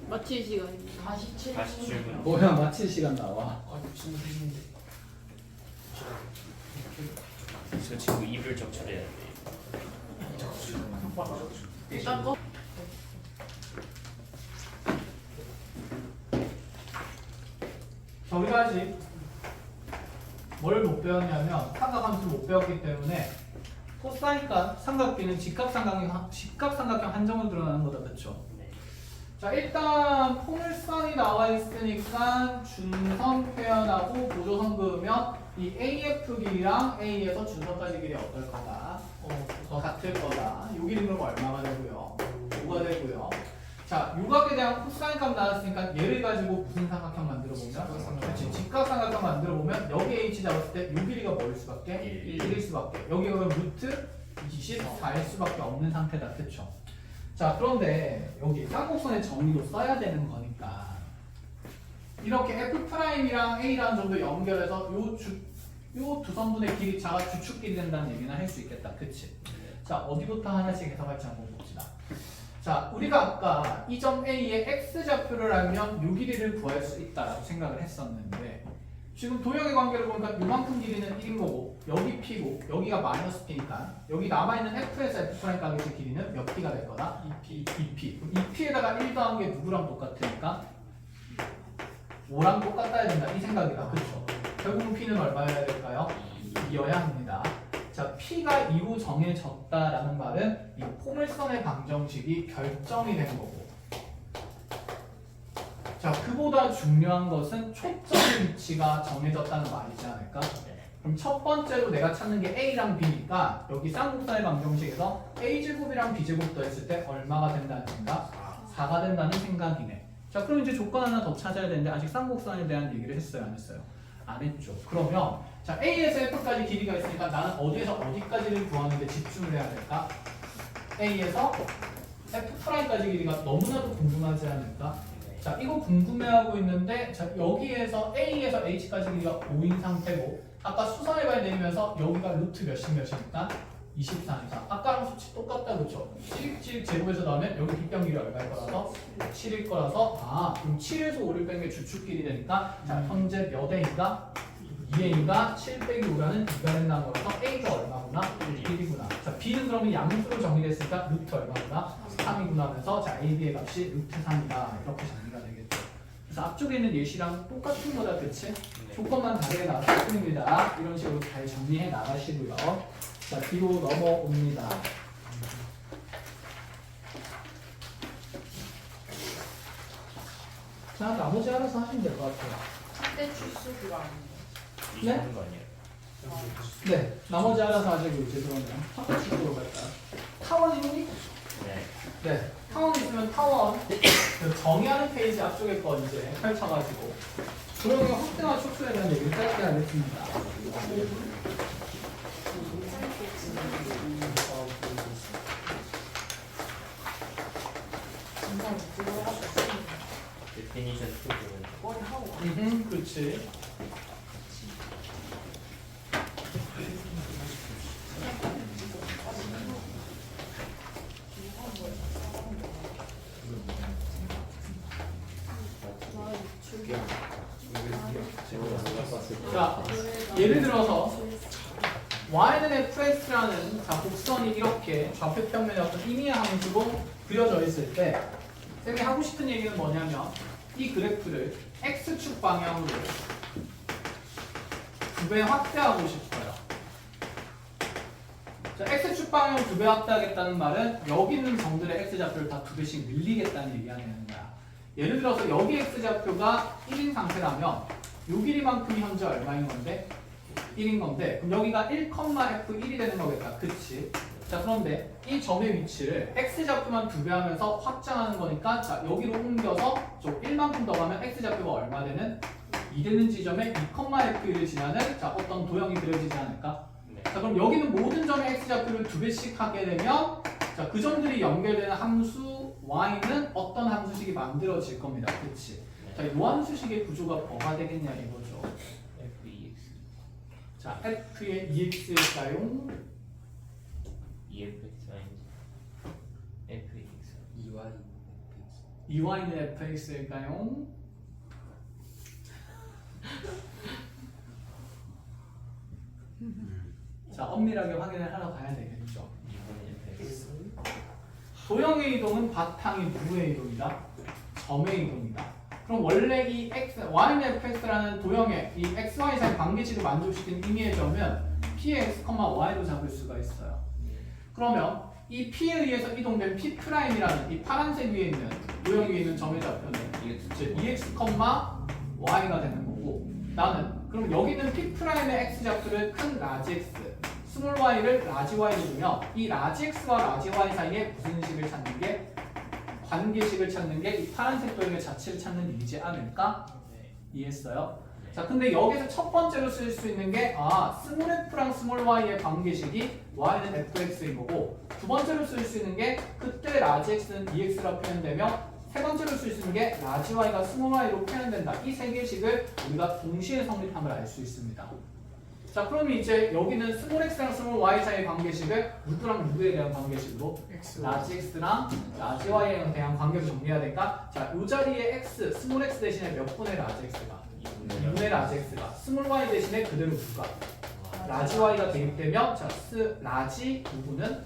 마칠 시간입니다. 47분. 뭐야 마칠 시간 나와. 아 무슨 소리인데? 저 친구 입을 적출해야 돼. 일단 꺼. 자 우리가 아직 뭘 못 배웠냐면 삼각함수를 못 배웠기 때문에 코사인과 삼각비는 직각삼각형 한정을 드러나는 거다. 그렇죠? 네. 자, 일단 포물선이 나와 있으니까 준선 표현하고 보조선 그으면 이 AF 길이랑 A에서 준선까지 길이 어떨 거다? 같을 거다. 요 길이 그럼 얼마가 되고요? 5가 되고요. 자, 요각에 대한 코사인 값 나왔으니까 얘를 가지고 무슨 삼각형 만들어 보면? 그렇지. 직각삼각형 만들어 보면 여기 H 잡았을 때 요 길이가 뭐일 수밖에? 1일 수밖에. 여기가 그럼 루트 24일 수밖에 없는 상태다. 그렇죠? 자, 그런데 여기 쌍곡선의 정의도 써야 되는 거니까 이렇게 F'이랑 A라는 점도 연결해서 요 두 선분의 길이 차가 주축끼리 된다는 얘기는 할 수 있겠다. 그치? 자, 어디부터 하나씩 해석할지 한번 봅시다. 자, 우리가 아까 이 점 A의 X좌표를 알면 요 길이를 구할 수 있다라고 생각을 했었는데 지금 도형의 관계를 보니까 요만큼 길이는 1인 거고 여기 P고 여기가 마이너스 P니까 여기 남아있는 F에서 F' 가게의 길이는 몇 P가 될 거다? 2P. 그럼 2P에다가 1 더한 게 누구랑 똑같으니까 5랑 똑같아야 된다. 이 생각이다. 그렇죠? 결국은 P는 얼마여야 될까요? 2여야 합니다. 자, P가 2로 정해졌다라는 말은 이 포물선의 방정식이 결정이 된 거고 자, 그보다 중요한 것은 초점 위치가 정해졌다는 말이지 않을까? 그럼 첫 번째로 내가 찾는 게 A랑 B니까 여기 쌍곡선의 방정식에서 A제곱이랑 B제곱 더했을 때 얼마가 된다는 생각? 4가 된다는 생각이네. 자, 그럼 이제 조건 하나 더 찾아야 되는데 아직 쌍곡선에 대한 얘기를 했어요? 안 했어요? 안 했죠. 그러면 자, A에서 F까지 길이가 있으니까 나는 어디에서 어디까지를 구하는 데 집중을 해야 될까? A에서 F'까지 길이가 너무나도 궁금하지 않을까? 자, 이거 궁금해하고 있는데 자, 여기에서 A에서 H까지 길이가 5인 상태고 아까 수선의 발 내리면서 여기가 루트 몇이니까 24니까 아까랑 수치 똑같다. 그렇죠? 7 제곱에서 나오면 여기 빗변 길이 얼마일 거라서 7일 거라서 그럼 7에서 5를 뺀 게 주축 길이 되니까 자, 현재 몇 A가 2A가 7 빼기 5라는 2가 된다는 거라서 A가 얼마구나? 1이구나. 자, B는 그러면 양수로 정의됐으니까 루트 얼마구나? 3이구나 하면서 자, A, B의 값이 루트 3이다. 이렇게 정리가 되겠죠. 그래서 앞쪽에 있는 예시랑 똑같은 거다. 그치? 조건만 다르게 나왔을 뿐입니다. 이런 식으로 잘 정리해 나가시고요. 자, 뒤로 넘어옵니다. 자, 나머지 알아서 하시면 될 것 같아요. 한대 출수가 아닌데. 이 네? 하는 거 아니에요? 네, 나머지 알아서 하시고 이제 그러면 타원 식으로 갈까요? 타원이니? 네. 네, 타원 있으면 타원 그 정의하는 페이지 앞쪽에 거 이제 펼쳐가지고 도형의 확대와 축소에 대한 얘기를 짧게 하겠습니다. 데피니션 표기는 머리 하고 와. 그렇지. 자, 예를 들어서 y는 fx라는 자, 곡선이 이렇게 좌표 평면에 어떤 임의의 함수로 그려져 있을 때 쌤이 하고 싶은 얘기는 뭐냐면 이 그래프를 x축 방향으로 2배 확대하고 싶어요. 자, x축 방향으로 2배 확대하겠다는 말은 여기 있는 점들의 x좌표를 다 2배씩 늘리겠다는 얘기하는 거야. 예를 들어서 여기 x좌표가 1인 상태라면 요 길이만큼이 현재 얼마인 건데? 1인 건데 그럼 여기가 1,f1이 되는 거겠다. 그치? 자, 그런데 이 점의 위치를 x좌표만 2배 하면서 확장하는 거니까 자, 여기로 옮겨서 좀 1만큼 더 가면 x좌표가 얼마 되는? 2 되는 지점에 2,f1을 지나는 자, 어떤 도형이 그려지지 않을까? 네. 자, 그럼 여기는 모든 점의 x좌표를 2배씩 하게 되면 자, 그 점들이 연결되는 함수 y는 어떤 함수식이 만들어질 겁니다. 그치? 자, 이 함수식의 구조가 뭐가 되겠냐 이거죠. FEX 자, f의 ex일까요? EFX 아닌지 FEX EY는 fx일까요? 자, 엄밀하게 확인을 하러 가야 되겠죠. 이번에 FX 도형의 이동은 바탕이 누구의 이동이다? 점의 이동이다. 그럼 원래 이 x, yfx라는 도형의 이 x, y 사이 관계식을 만족시키는 의미의 점은 px, y로 잡을 수가 있어요. 그러면 이 p에 의해서 이동된 p'이라는 이 파란색 위에 있는 도형 위에 있는 점의 좌표는 즉 ex, y가 되는 거고 나는 그럼 여기 있는 p'의 x 좌표를 큰 라지 x, 스몰 y를 라지 y로 두면 이 라지 x와 라지 y 사이에 무슨 식을 찾는 게 관계식을 찾는 게 이 파란색 도형의 자체를 찾는 일이지 않을까? 이해했어요? 자, 근데 여기서 첫 번째로 쓸 수 있는 게 스몰 f랑 스몰 y의 관계식이 y는 fx인 거고 두 번째로 쓸 수 있는 게 그때 라지 x는 ex라 표현되며 세 번째로 쓸 수 있는 게 라지 y가 스몰 y로 표현된다. 이 세 개식을 우리가 동시에 성립함을 알 수 있습니다. 자, 그럼 이제 여기는 스몰 x랑 스몰 y 사이의 관계식을 누구랑 누구에 대한 관계식으로 라지 x랑 라지 y에 대한 관계로 정리해야 되니까 자, 이 자리에 x, 스몰 x 대신에 몇 분의 라지 x가 2분의 라지 x가 스몰 y 대신에 그대로 누가 라지 y가 대입되면 자, 라지 부분은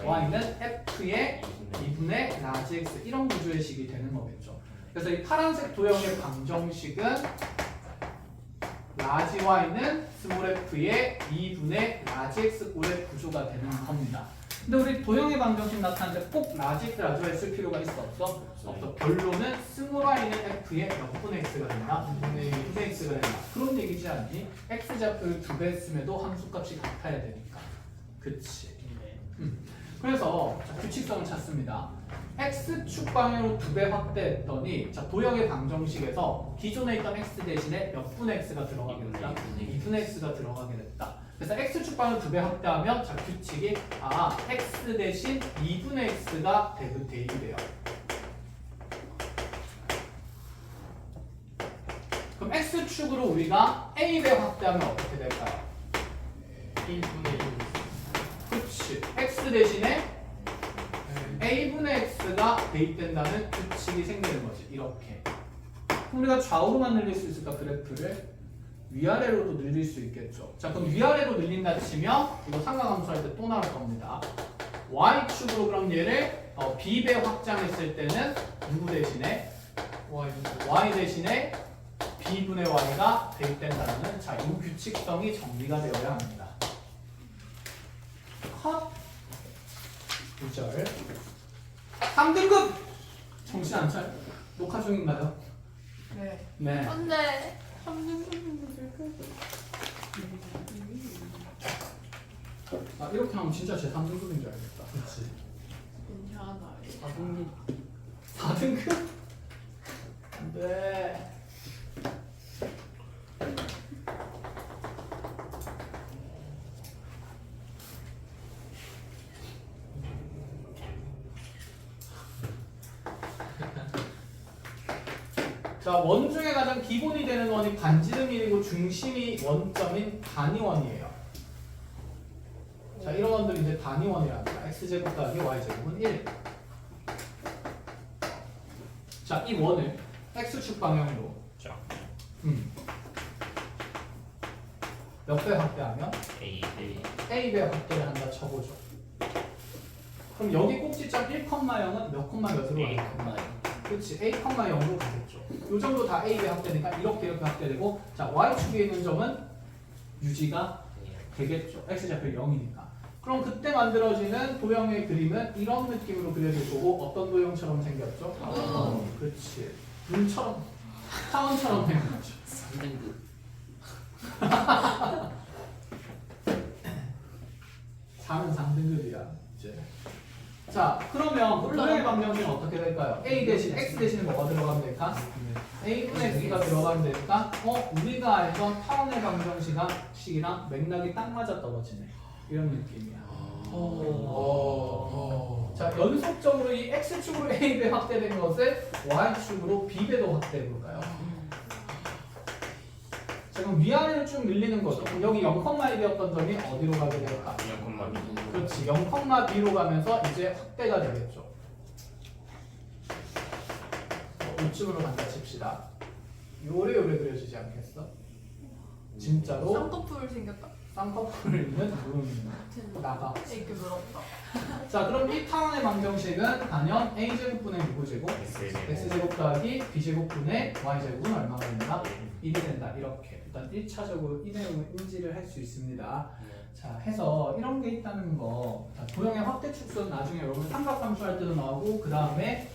y는 f의 2분의 라지 x 이런 구조의 식이 되는 거겠죠. 그래서 이 파란색 도형의 방정식은 라지 y는 스몰 f의 2분의 라지 x 꼴의 구조가 되는 겁니다. 근데 우리 도형의 방정식 나타날 때 꼭 라지 x, 라지 y 쓸 필요가 있어 없어? 없어. 결론은 스몰 y는 f의 몇 분의 x가 된다? 2분의 x가 된다. 그런 얘기지 않니? x 좌표를 2배 쓰면도 함수값이 같아야 되니까. 그치? 그래서 자, 규칙성을 찾습니다. x축 방향으로 2배 확대했더니 자, 도형의 방정식에서 기존에 있던 x 대신에 몇 분의 x가 들어가게 됐다? 2분의 x가 들어가게 됐다. 그래서 x축 방향으로 2배 확대하면 자, 규칙이 x 대신 2분의 x가 대입이 돼요. 그럼 x축으로 우리가 a배 확대하면 어떻게 될까요? 1분의 1. 그치. x 대신에 a분의 x가 대입된다는 규칙이 생기는 거지. 이렇게. 그럼 우리가 좌우로만 늘릴 수 있을까? 그래프를 위아래로도 늘릴 수 있겠죠. 자, 그럼 위아래로 늘린다 치면 이거 상관함수 할 때 또 나올 겁니다. y축으로 그럼 얘를 b배 확장했을 때는 누구 대신에? y 대신에 b분의 y가 대입된다는 자, 이 규칙성이 정리가 되어야 합니다. 컷 2절 3등급! 정신 안 차려? 녹화 중인가요? 네. 네. 근데 이렇게 하면 진짜 제 3등급인 줄 알겠다. 그치? 괜찮아요. 4등급? 안 돼. 자, 원 중에 가장 기본이 되는 원이 반지름이고 중심이 원점인 단위원이에요. 자, 이런 원들이 이제 단위원이랍니다. x제곱 더하기 y제곱은 1. 자, 이 원을 x축 방향으로 몇 배 확대하면? a배 확대를 한다 쳐보죠. 그럼 여기 꼭지점 1,0은 몇 콤마 몇으로 가요? 그렇지, a, 0으로 가겠죠. 이 정도 다 a배 확대니까 이렇게 확대되고 자, y축에 있는 점은 유지가 되겠죠. x좌표 0이니까. 그럼 그때 만들어지는 도형의 그림은 이런 느낌으로 그려질 거고 어떤 도형처럼 생겼죠? 그렇지. 눈처럼, 타원처럼 생겼죠. 3등급 4는 3등급이야. 이제. 자, 그러면 그 도형의 방정식은 어떻게 될까요? a 대신 x 대신에 뭐가 들어가면 될까? a분의 x가 들어가면 될까? 우리가 알던 타원의 방정식이랑 맥락이 딱 맞아 떨어지네. 이런 느낌이야. 자, 연속적으로 이 x축으로 a배 확대된 것을 y축으로 b배도 확대해 볼까요? 자, 그럼 위아래로 쭉 밀리는 거죠. 그럼 여기 0,1이었던 점이 어디로 가게 될까? 0,2 그렇지. 0,b로 가면서 이제 확대가 되겠죠. 우측으로 간다 칩시다. 요래 그려지지 않겠어? 진짜로 쌍꺼풀 생겼다. 쌍꺼풀은 나가. 이렇게 부럽다. 자, 그럼 이 타원의 방정식은 단연 a제곱분의 누구제곱? x제곱 더하기 b제곱분의 y제곱은 얼마가 된다? 1이 된다. 이렇게 일단 1차적으로 이 내용을 인지를 할 수 있습니다. 자, 해서 이런 게 있다는 거. 자, 도형의 확대 축소는 나중에 여러분 삼각함수 할 때도 나오고 그 다음에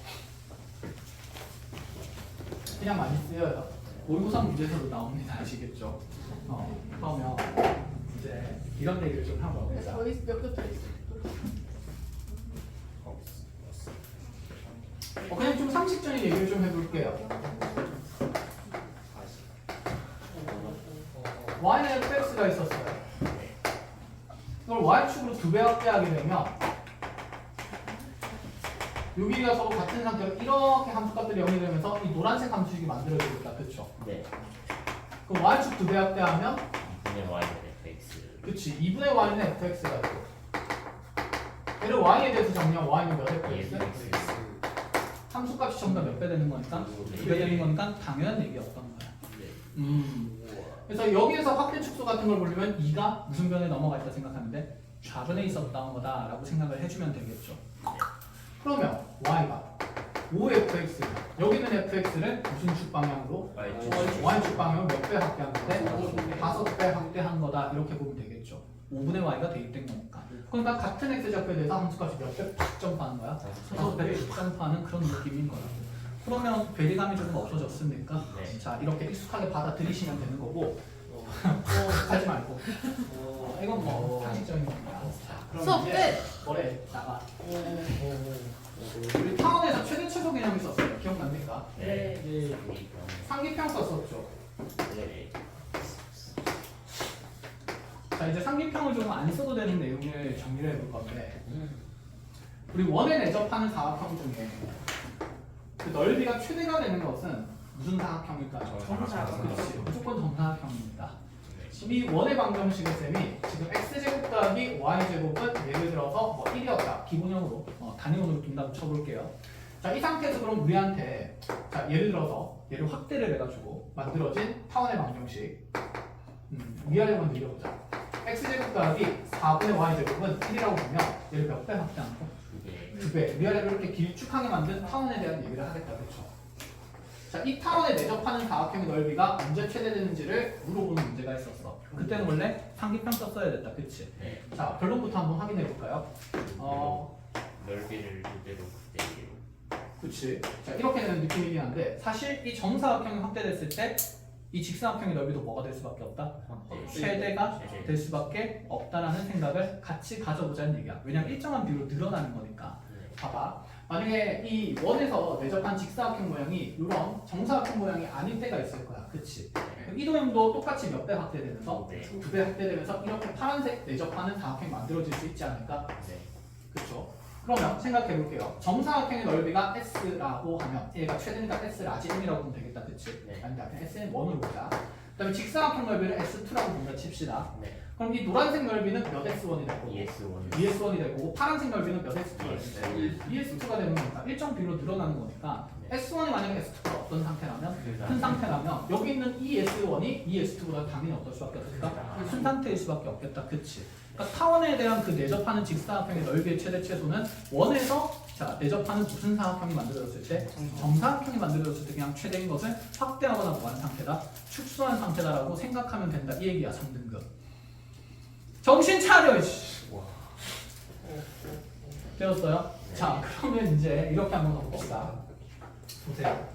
그냥 많이 쓰여요. 모의고사 문제에서도 나옵니다. 아시겠죠? 그러면 이제 이런 얘기를 좀 하고 가보자. 거의 몇개 더 있어. 그냥 좀 상식적인 얘기를 좀 해볼게요. y는 fx가 있었어요. 이걸 y축으로 2배 확대하게 되면 여기가 서로 같은 상태로 이렇게 함수값들이 0이 되면서 이 노란색 함수식이 만들어지겠다. 그쵸? 네. 그럼 y축 2배 확대하면 2분의 y는 fx. 그치 2분의 y는 fx가 되고 얘를 y에 대해서 정리하면 y는 몇 fx? 함수값이 전부 다 몇 배 되는 거니까 2배 되는 거니까 당연한 얘기였던 거야. 그래서 여기에서 확대 축소 같은 걸 보려면 2가 무슨 변에 넘어가 있다 생각하는데 좌변에 있었던 거다라고 생각을 해주면 되겠죠. 그러면 y가 5fx 여기는 fx를 무슨 축 방향으로? y축 방향으로 몇 배 확대한 건데 5배 확대한 거다 이렇게 보면 되겠죠. 5분의 y가 대입된 거니까. 그러니까 같은 x좌표에 대해서 함수값이 몇 배 팍 점프하는 거야? 5배 팍 점프하는 그런 느낌인 거라고. 그러면 괴리감이 조금 없어졌습니까? 네. 자, 이렇게 익숙하게 받아들이시면 되는 거고 하지 말고 이건 뭐 상식적인 겁니다. 그럼 수업 이제 뭐래? 나가. 우리 타원에서 최대 최소 개념이 있었어요. 기억납니까? 네. 상기평 썼었죠. 네. 자, 이제 상기평을 좀 안 써도 되는 내용을 정리를 해볼 건데 우리 원에 내접하는 사각형 중에 그 넓이가 최대가 되는 것은 무슨 사각형일까요? 정사각형. 그렇지. 무조건 정사각형입니다. 이 원의 방정식의 셈이 지금 x제곱 더하기 y제곱은 예를 들어서 뭐 1이었다. 기본형으로 단위원으로 둔다고 쳐볼게요. 자, 이 상태에서 그럼 우리한테 자, 예를 들어서 얘를 확대를 해가지고 만들어진 타원의 방정식 위아래 한번 늘려보자. x제곱 더하기 4분의 y제곱은 1이라고 보면 얘를 몇 배 확대한 거? 2배. 위아래로 이렇게 길쭉하게 만든 타원에 대한 얘기를 하겠다. 그렇죠? 자, 이 타원에 내접하는 사각형의 넓이가 언제 최대되는지를 물어보는 문제가 있었어. 그때는 원래 상기평 썼어야 됐다. 그치? 네. 자, 결론부터 한번 확인해 볼까요? 넓이를 그대로 그대로. 그치. 자, 이렇게 되는 느낌이긴 한데 사실 이 정사각형이 확대됐을 때 이 직사각형의 넓이도 뭐가 될 수밖에 없다? 최대가 될 수밖에 없다라는 생각을 같이 가져보자는 얘기야. 왜냐면 일정한 비율로 늘어나는 거니까. 봐봐. 만약에 이 원에서 내접한 직사각형 모양이 이런 정사각형 모양이 아닐 때가 있을 거야. 그치? 이 도형도 똑같이 몇 배 확대되면서 2배 확대되면서 이렇게 파란색 내접하는 사각형이 만들어질 수 있지 않을까? 그쵸? 그러면 생각해 볼게요. 정사각형의 넓이가 S라고 하면 얘가 최대니까 S 라지 1이라고 보면 되겠다. 그치? 네. 아니다. 그냥 SN 1으로 보자. 그 다음에 직사각형 넓이를 S2라고 본다 칩시다. 네. 그럼 이 노란색 넓이는 몇 S1이 될 거고 ES1. ES1이 될 거고 파란색 넓이는 몇 S2가 될 거고 ES2가 되는 거니까 일정 비율로 늘어나는 거니까 S1이 만약에 S2가 어떤 상태라면 큰 상태라면 여기 있는 ES1이 ES2보다 당연히 어떨 수밖에 없을까? 큰 상태일 수밖에 없겠다. 그치? 그러니까 타원에 대한 그 내접하는 직사각형의 넓이의 최대 최소는 원에서 자 내접하는 무슨 사각형이 만들어졌을 때 정사각형이 만들어졌을 때 그냥 최대인 것을 확대하거나 뭐한 상태다 축소한 상태다라고 생각하면 된다 이 얘기야. 3등급 정신 차려 이씨. 되었어요? 네. 자 그러면 이제 이렇게 한번 가봅시다. 보세요.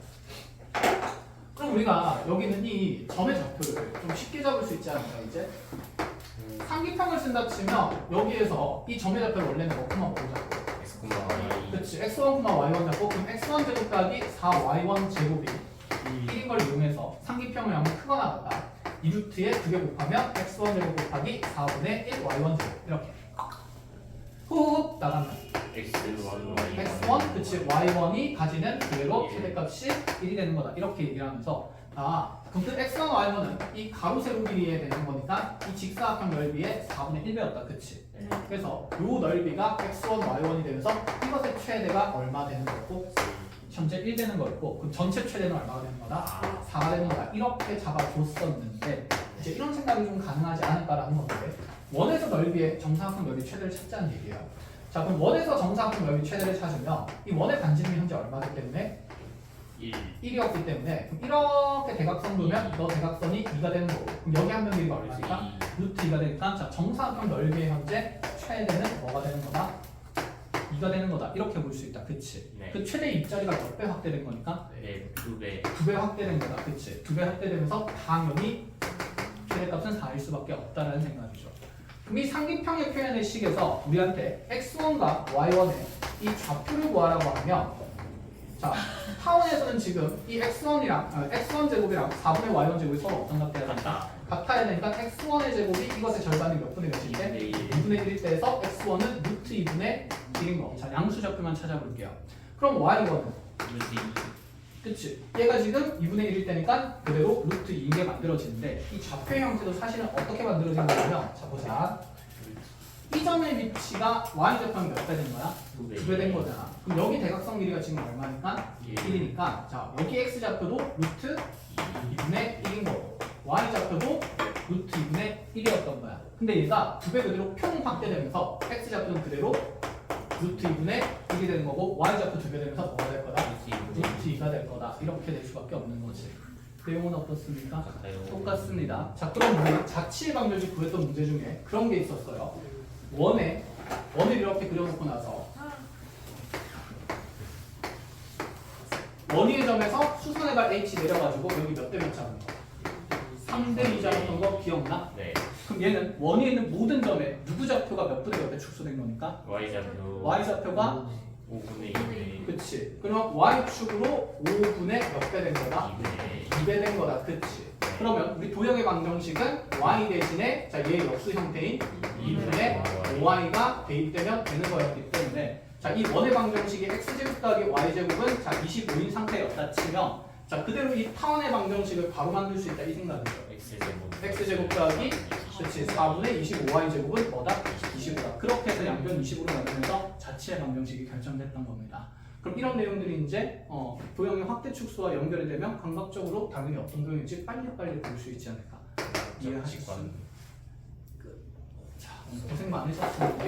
그럼 우리가 여기는 이 점의 좌표를 좀 쉽게 잡을 수 있지 않을까 이제? 상기평을 쓴다 치면 여기에서 이 점의 좌표를 원래는 뭐만 보자. X, 그렇지. x1, y1 잡고 그럼 x1 제곱 더하기 4y1 제곱이 1인 걸 이용해서 상기평을 하면 크거나 같다. 이 루트에 2개 곱하면 x1 제곱 곱하기 4분의 1 y1 제곱 이렇게 훅 나가면 X1, x1 그치 y1이 가지는 그대로 최대값이 1이 되는 거다 이렇게 얘기를 하면서 그럼 그 x1, y1은 이 가로 세로 길이에 되는 거니까 이 직사각형 넓이의 4분의 1배였다 그치? 그래서 요 넓이가 x1, y1이 되면서 이것의 최대가 얼마 되는 거고 전체 1 되는 거였고 그럼 전체 최대는 얼마가 되는 거다? 4가 되는 거다 이렇게 잡아줬었는데 이제 이런 생각이 좀 가능하지 않을까라는 건데 원에서 넓이의 정사각형 넓이 최대를 찾자는 얘기예요. 자 그럼 원에서 정사각형 넓이 최대를 찾으면 이 원의 반지름이 현재 얼마기 때문에 1. 1이었기 때문에 그럼 이렇게 대각선 보면 너 대각선이 2가 되는 거고 그럼 여기 한 명 길이가 얼마니까? 루트 2가 되니까 자 정사각형 넓이의 현재 최대는 뭐가 되는 거다? 2가 되는 거다 이렇게 볼 수 있다 그치? 네. 그 최대 입자리가 몇 배 확대된 거니까? 네, 2배. 2배 확대된 거다 그치? 2배 확대되면서 당연히 최대값은 4일 수밖에 없다라는 생각이죠. 그럼 이 상기평의 표현의 식에서 우리한테 x1과 y1의 이 좌표를 구하라고 하면 자 타원에서는 지금 이 x1이랑 x1 제곱이랑 4분의 y1 제곱이 서로 어떤 같아야 된다? 같아야 되니까 x1의 제곱이 이것의 절반이 몇 분의 몇인데? 네, 2분의 1일 때에서 x1은 루트 2분의 1인 거. 자 양수 좌표만 찾아볼게요. 그럼 y1은 루트 2. 그치? 얘가 지금 2분의 1일 때니까 그대로 루트 2인 게 만들어지는데 이 좌표의 형태도 사실은 어떻게 만들어진 거냐면 자 보자 이 점의 위치가 y좌표는 몇 배 된 거야? 2배 된 거잖아. 그럼 여기 대각선 길이가 지금 얼마니까? 1이니까 자 여기 x좌표도 루트 2분의 1인 거고 y좌표도 루트 2분의 1이었던 거야. 근데 얘가 2배 그대로 평 확대되면서 x좌표는 그대로 루트 2분의 1이 되는 거고 y좌표 2배 되면서 뭐가 될 거다? 루트 2가 될 거다. 이렇게 될 수밖에 없는 거지. 내용은 어떻습니까? 똑같습니다. 자 그럼 우리 자치의 방정식 구했던 문제 중에 그런 게 있었어요. 원을 이렇게 그려놓고 나서 원위의 점에서 수선의 발 h 내려가지고 여기 몇 대 몇 잡은 거? 3대 2 잡았던 거 기억나? 네. 그럼 얘는 원위에 있는 모든 점에 누구 좌표가 몇 분의 몇에 축소된 거니까? Y좌표. y좌표가 5분의 2분의 그치. 그럼 y축으로 5분의 몇 배 된 거다? 2분의 2배 된 거다. 그치. 그러면 우리 도형의 방정식은 y 대신에 자 얘의 역수 형태인 2분의 5y가 대입되면 되는 거였기 때문에 자 이 원의 방정식의 x제곱 더하기 y제곱은 자 25인 상태였다 치면 자 그대로 이 타원의 방정식을 바로 만들 수 있다 이 생각이죠. x제곱 더하기 그치 4분의 25y제곱은 뭐다? 25다. 그렇게 해서 양변 20으로 만들면서 자치의 방정식이 결정됐던 겁니다. 그럼 이런 내용들이 이제 도형의 확대 축소와 연결이 되면 감각적으로 당연히 어떤 도형인지 빨리빨리 볼 수 있지 않을까. 이해하실 수 있습니다. 자, 고생 많으셨습니다.